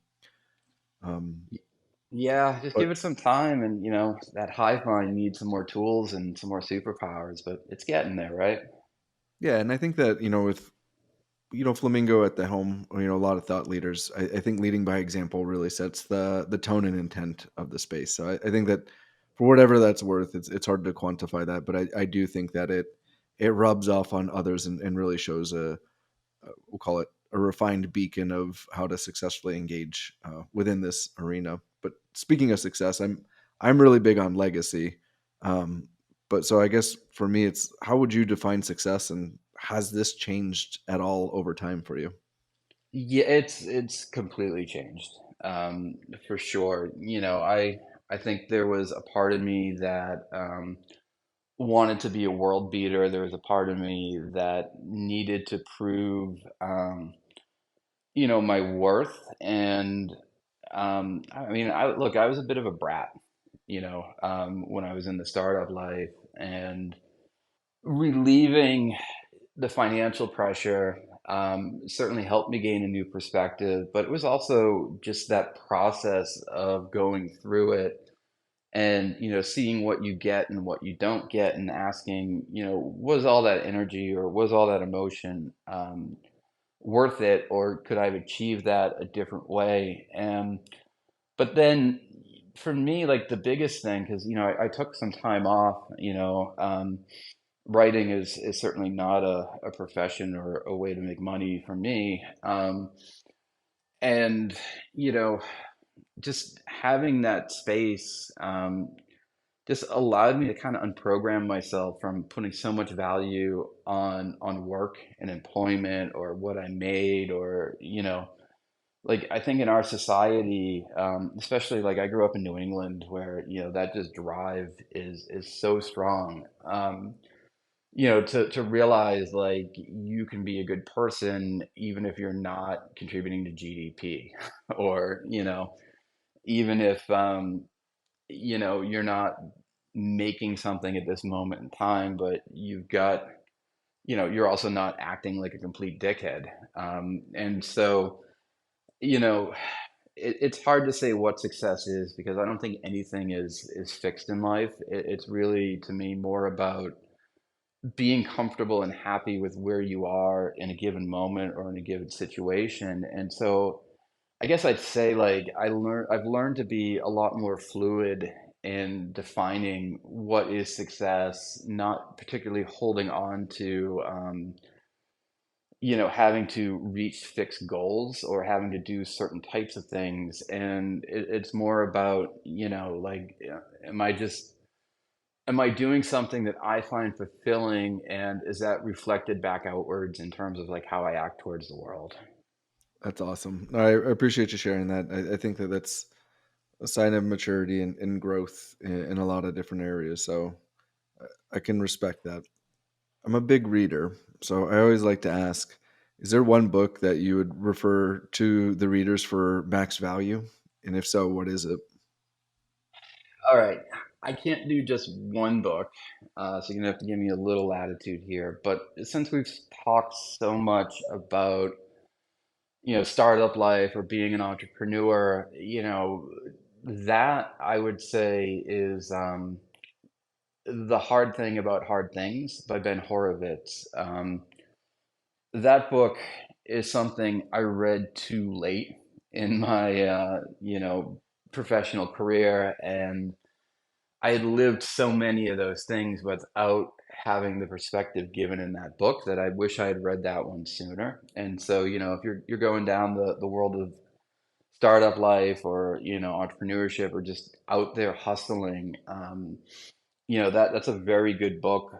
Um, Yeah, just but give it some time, and that hive mind needs some more tools and some more superpowers, but it's getting there, right? yeah, and I think that with Flamingo at the helm, a lot of thought leaders. I think leading by example really sets the tone and intent of the space. So I think that for whatever that's worth, it's hard to quantify that, but I do think that it rubs off on others and really shows we'll call it a refined beacon of how to successfully engage within this arena. But speaking of success, I'm really big on legacy. Um, but so I guess for me, it's how would you define success, and has this changed at all over time for you? Yeah, it's completely changed, for sure. I think there was a part of me that wanted to be a world beater. There was a part of me that needed to prove, my worth. And I mean, I was a bit of a brat, when I was in the startup life, and relieving the financial pressure certainly helped me gain a new perspective, but it was also just that process of going through it and seeing what you get and what you don't get, and asking, was all that energy or was all that emotion worth it, or could I have achieved that a different way? And but then for me, like the biggest thing, because I took some time off. Writing is certainly not a profession or a way to make money for me. And you know, just having that space just allowed me to kind of unprogram myself from putting so much value on work and employment or what I made, or like I think in our society, especially like I grew up in New England, where that just drive is so strong. To realize like you can be a good person even if you're not contributing to GDP, or even if you're not making something at this moment in time, but you've got you're also not acting like a complete dickhead. And so you know it's hard to say what success is, because I don't think anything is fixed in life. It's really, to me, more about being comfortable and happy with where you are in a given moment or in a given situation. And so I guess I'd say like I've learned to be a lot more fluid in defining what is success, not particularly holding on to having to reach fixed goals or having to do certain types of things. And it's more about, like, am I just am I doing something that I find fulfilling, and is that reflected back outwards in terms of like how I act towards the world? That's awesome. I appreciate you sharing that. I think that that's a sign of maturity and growth in a lot of different areas. So I can respect that. I'm a big reader, so I always like to ask, is there one book that you would refer to the readers for max value? And if so, what is it? All right. I can't do just one book, so you're gonna have to give me a little latitude here. But since we've talked so much about, startup life or being an entrepreneur, that I would say is The Hard Thing About Hard Things by Ben Horowitz. That book is something I read too late in my, professional career, and I had lived so many of those things without having the perspective given in that book, that I wish I had read that one sooner. And so, if you're going down the world of startup life, or entrepreneurship, or just out there hustling, that's a very good book,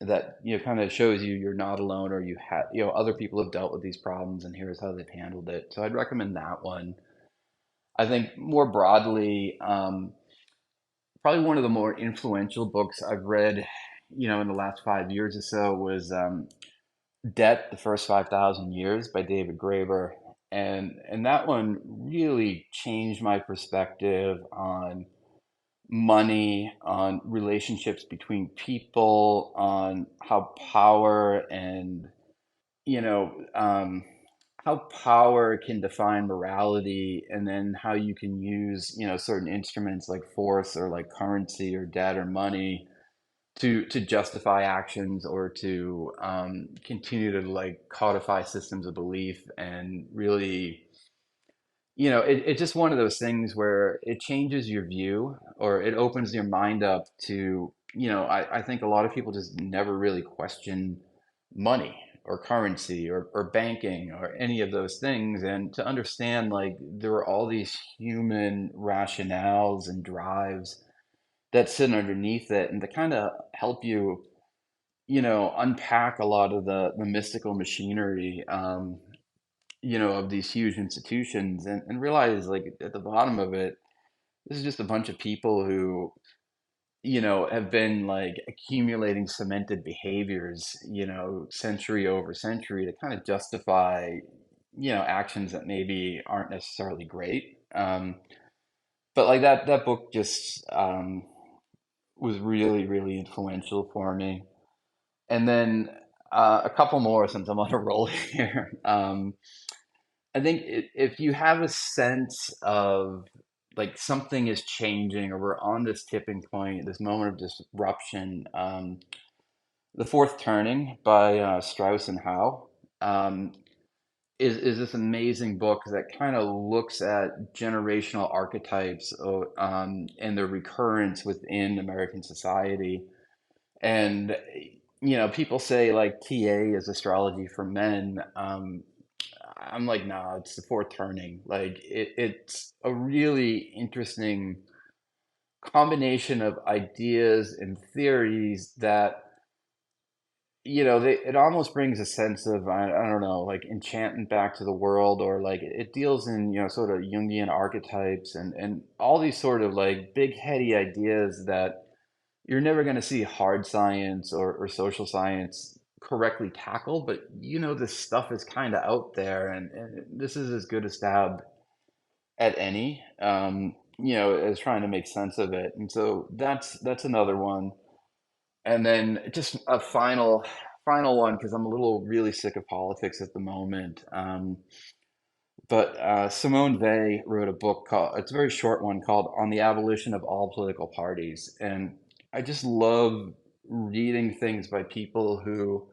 that kind of shows you you're not alone, or you have other people have dealt with these problems, and here's how they've handled it. So I'd recommend that one. I think more broadly, probably one of the more influential books I've read, in the last 5 years or so, was Debt: The First 5,000 Years by David Graeber. And that one really changed my perspective on money, on relationships between people, on how power and, you know, how power can define morality, and then how you can use, certain instruments like force or like currency or debt or money to justify actions, or to continue to like codify systems of belief. And really, it's just one of those things where it changes your view, or it opens your mind up to, I think a lot of people just never really question money or currency or banking or any of those things. And to understand, like, there are all these human rationales and drives that sit underneath it, and to kind of help you, unpack a lot of the mystical machinery, of these huge institutions, and realize, like, at the bottom of it, this is just a bunch of people who, have been like accumulating cemented behaviors, century over century, to kind of justify, actions that maybe aren't necessarily great. But like that book just was really, really influential for me. And then a couple more, since I'm on a roll here. I think if you have a sense of like something is changing, or we're on this tipping point, this moment of disruption, The Fourth Turning by Strauss and Howe um, is this amazing book that kind of looks at generational archetypes, and their recurrence within American society. And, people say like TA is astrology for men. I'm like, nah, it's the fourth turning. Like, it's a really interesting combination of ideas and theories that, it almost brings a sense of, I don't know, like enchantment back to the world, or like it deals in, sort of Jungian archetypes, and all these sort of like big heady ideas that you're never going to see hard science or social science correctly tackle. But this stuff is kind of out there, and this is as good a stab at any, as trying to make sense of it. And so that's another one. And then just a final one, because I'm a little really sick of politics at the moment. But Simone Weil wrote a book called, it's a very short one, called On the Abolition of All Political Parties. And I just love reading things by people who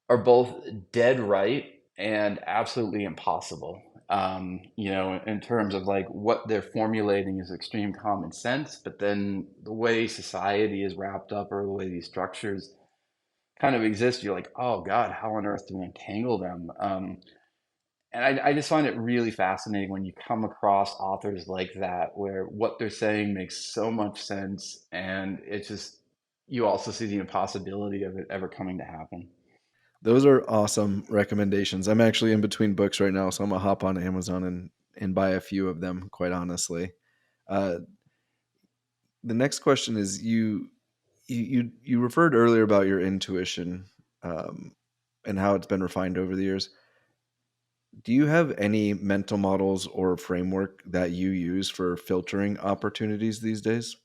are both dead right and absolutely impossible. In terms of like what they're formulating is extreme common sense, but then the way society is wrapped up, or the way these structures kind of exist, you're like, oh God, how on earth do we untangle them? And I just find it really fascinating when you come across authors like that, where what they're saying makes so much sense, and it's just, you also see the impossibility of it ever coming to happen. Those are awesome recommendations. I'm actually in between books right now, so I'm gonna hop on Amazon and buy a few of them. Quite honestly, uh, the next question is you referred earlier about your intuition, um, and how it's been refined over the years. Do you have any mental models or framework that you use for filtering opportunities these days?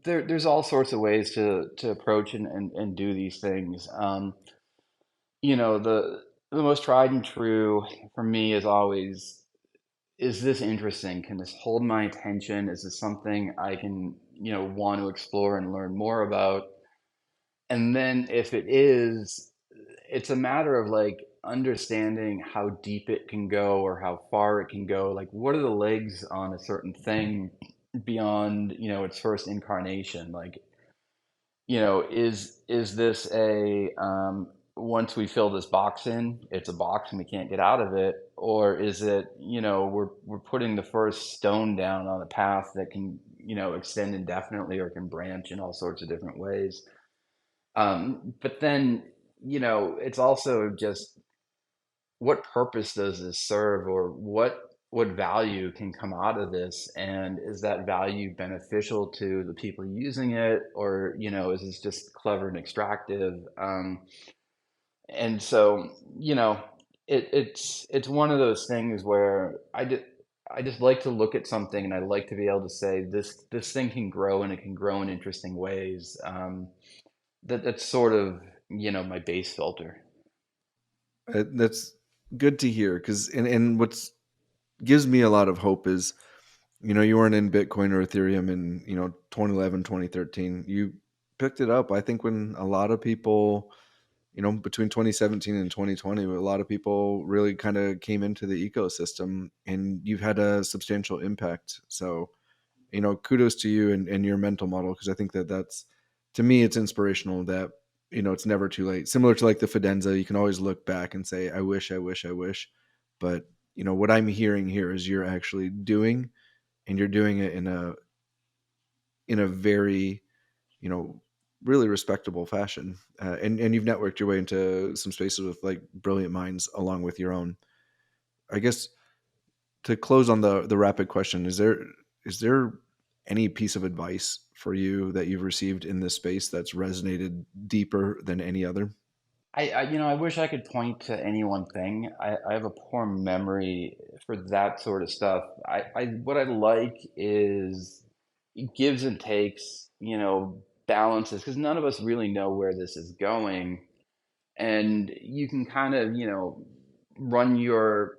There's all sorts of ways to approach and do these things. The most tried and true for me is always, is this interesting? Can this hold my attention? Is this something I can, want to explore and learn more about? And then if it is, it's a matter of like understanding how deep it can go, or how far it can go. Like, what are the legs on a certain thing beyond, its first incarnation? Like, is this a, once we fill this box in, it's a box and we can't get out of it? Or is it, we're putting the first stone down on a path that can, extend indefinitely, or can branch in all sorts of different ways? But then, it's also just, what purpose does this serve, or what value can come out of this? And is that value beneficial to the people using it, or, is this just clever and extractive? And so, you know, it's one of those things where I just like to look at something and I like to be able to say this thing can grow and it can grow in interesting ways. That's sort of, my base filter. That's good to hear, because and what's gives me a lot of hope is, you weren't in Bitcoin or Ethereum in 2011, 2013. You picked it up, I think, when a lot of people, between 2017 and 2020, a lot of people really kind of came into the ecosystem, and you've had a substantial impact. So, kudos to you and your mental model, because I think that's, to me, it's inspirational that, it's never too late. Similar to like the Fidenza, you can always look back and say, I wish, I wish, I wish. But, what I'm hearing here is you're actually doing, and you're doing it in a very, you know, really respectable fashion. And you've networked your way into some spaces with like brilliant minds along with your own. I guess to close on the rapid question, is there any piece of advice for you that you've received in this space that's resonated deeper than any other? I wish I could point to any one thing. I have a poor memory for that sort of stuff. What I like is gives and takes, balances, because none of us really know where this is going. And you can kind of, run your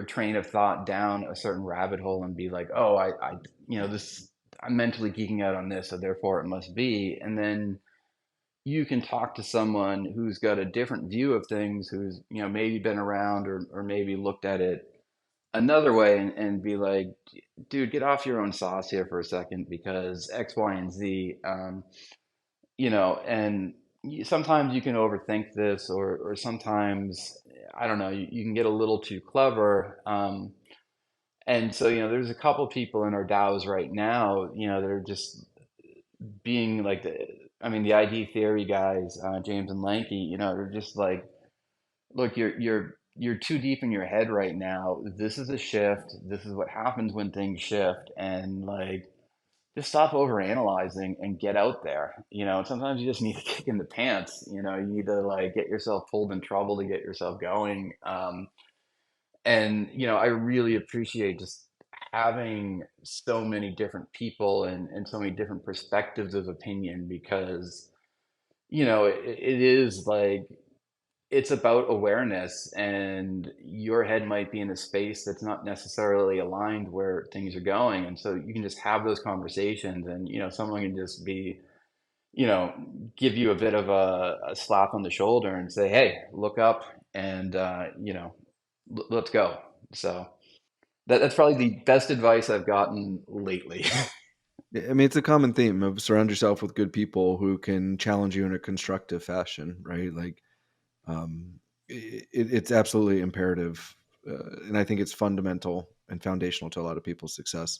train of thought down a certain rabbit hole and be like, oh, this, I'm mentally geeking out on this, so therefore it must be. And then you can talk to someone who's got a different view of things, who's, maybe been around or maybe looked at it another way and be like, dude, get off your own sauce here for a second because X, Y, and Z, and sometimes you can overthink this or sometimes, I don't know, you can get a little too clever. And so, there's a couple people in our DAOs right now, that are just being like the ID theory guys, James and Lanky, they're just like, look, you're too deep in your head right now. This is a shift. This is what happens when things shift, and like, just stop over analyzing and get out there. Sometimes you just need a kick in the pants. You need to like get yourself pulled in trouble to get yourself going. And I really appreciate just having so many different people and so many different perspectives of opinion because it is like it's about awareness, and your head might be in a space that's not necessarily aligned where things are going, and so you can just have those conversations, and someone can just be you know give you a bit of a slap on the shoulder and say, hey, look up, and let's go. So that's probably the best advice I've gotten lately. I mean, it's a common theme of surround yourself with good people who can challenge you in a constructive fashion, right? Like, um, it's absolutely imperative, and I think it's fundamental and foundational to a lot of people's success.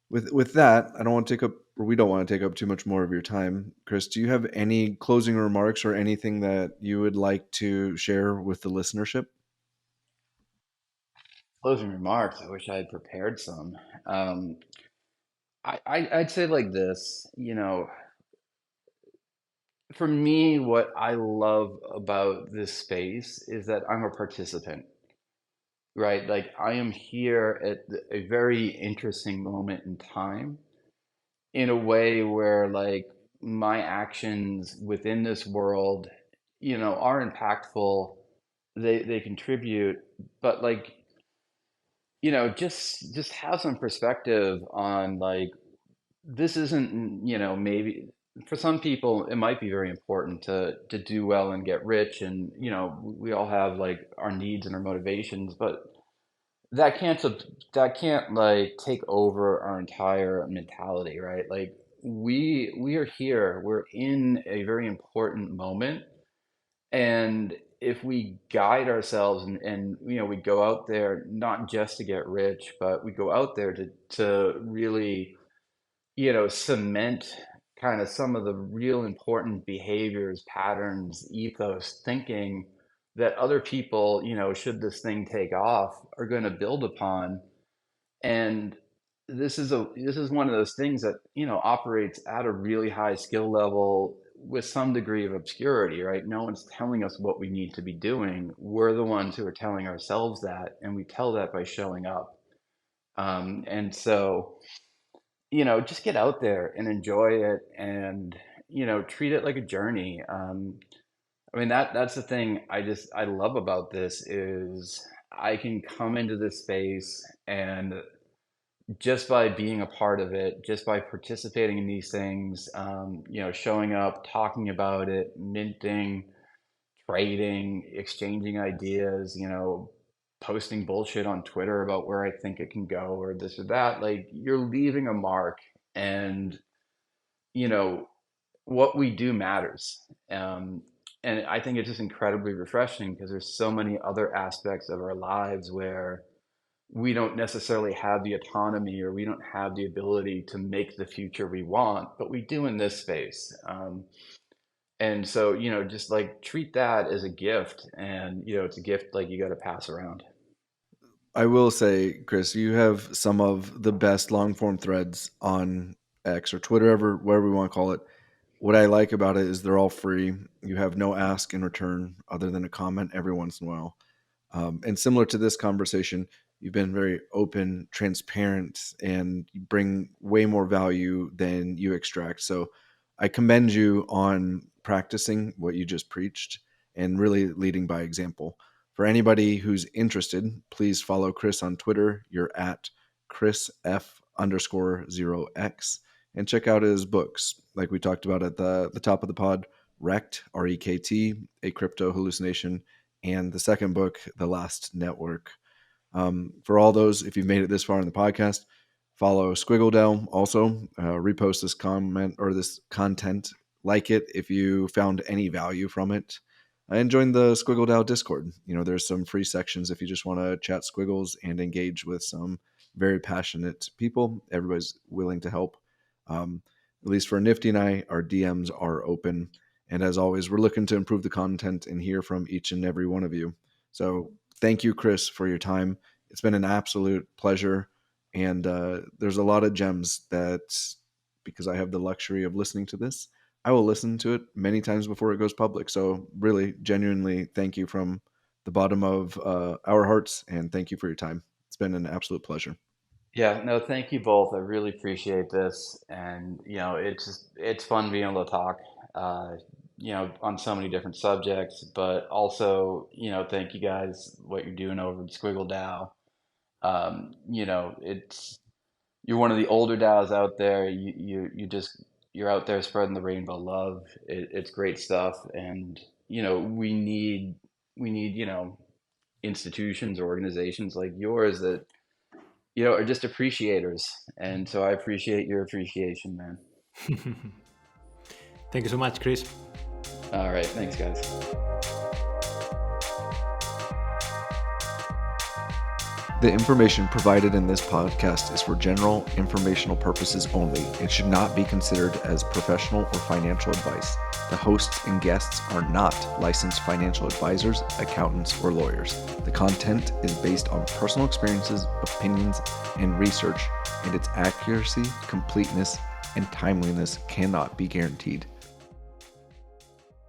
With that, I don't want to take up, or we don't want to take up too much more of your time. Chris, do you have any closing remarks or anything that you would like to share with the listenership? Closing remarks, I wish I had prepared some. um, I'd say like this, for me, what I love about this space is that I'm a participant, right? Like, I am here at a very interesting moment in time in a way where, like, my actions within this world, are impactful. They contribute, but like, just have some perspective on like this isn't, maybe for some people it might be very important to do well and get rich, and we all have like our needs and our motivations, but that can't that can't like take over our entire mentality, right? Like, we are here, we're in a very important moment, and if we guide ourselves and we go out there not just to get rich, but we go out there to really cement kind of some of the real important behaviors, patterns, ethos, thinking that other people, should this thing take off, are going to build upon. And this is one of those things that, operates at a really high skill level with some degree of obscurity, right? No one's telling us what we need to be doing. We're the ones who are telling ourselves that, and we tell that by showing up. And so, just get out there and enjoy it, and treat it like a journey. I mean, that's the thing I love about this is I can come into this space, and just by being a part of it, just by participating in these things, showing up, talking about it, minting, trading, exchanging ideas, posting bullshit on Twitter about where I think it can go or this or that, like you're leaving a mark, and you know what we do matters. And I think it's just incredibly refreshing because there's so many other aspects of our lives where we don't necessarily have the autonomy, or we don't have the ability to make the future we want, but we do in this space. And so, just like treat that as a gift, and, it's a gift like you got to pass around. I will say, Chris, you have some of the best long form threads on X or Twitter, wherever we want to call it. What I like about it is they're all free. You have no ask in return other than a comment every once in a while. And similar to this conversation, you've been very open, transparent, and you bring way more value than you extract. So I commend you on practicing what you just preached and really leading by example. For anybody who's interested, please follow Chris on Twitter. You're at ChrisF_0x, and check out his books. Like we talked about at the top of the pod, REKT, REKT, A Crypto Hallucination, and the second book, The Last Network. For all those, if you've made it this far in the podcast, follow SquiggleDAO. Also, repost this comment or this content. Like it if you found any value from it. And join the SquiggleDAO Discord. There's some free sections if you just want to chat squiggles and engage with some very passionate people. Everybody's willing to help. At least for Nifty and I, our DMs are open. And as always, we're looking to improve the content and hear from each and every one of you. So thank you, Chris, for your time. It's been an absolute pleasure. And there's a lot of gems that, because I have the luxury of listening to this, I will listen to it many times before it goes public. So really, genuinely, thank you from the bottom of our hearts, and thank you for your time. It's been an absolute pleasure. Yeah, no, thank you both. I really appreciate this. And, it's fun being able to talk, on so many different subjects, but also, thank you guys, what you're doing over at SquiggleDAO. You're one of the older DAOs out there. You're out there spreading the rainbow love. It's great stuff. And, we need, institutions, organizations like yours that, are just appreciators. And so I appreciate your appreciation, man. Thank you so much, Chris. All right. Thanks, guys. The information provided in this podcast is for general informational purposes only. It should not be considered as professional or financial advice. The hosts and guests are not licensed financial advisors, accountants, or lawyers. The content is based on personal experiences, opinions, and research, and its accuracy, completeness, and timeliness cannot be guaranteed.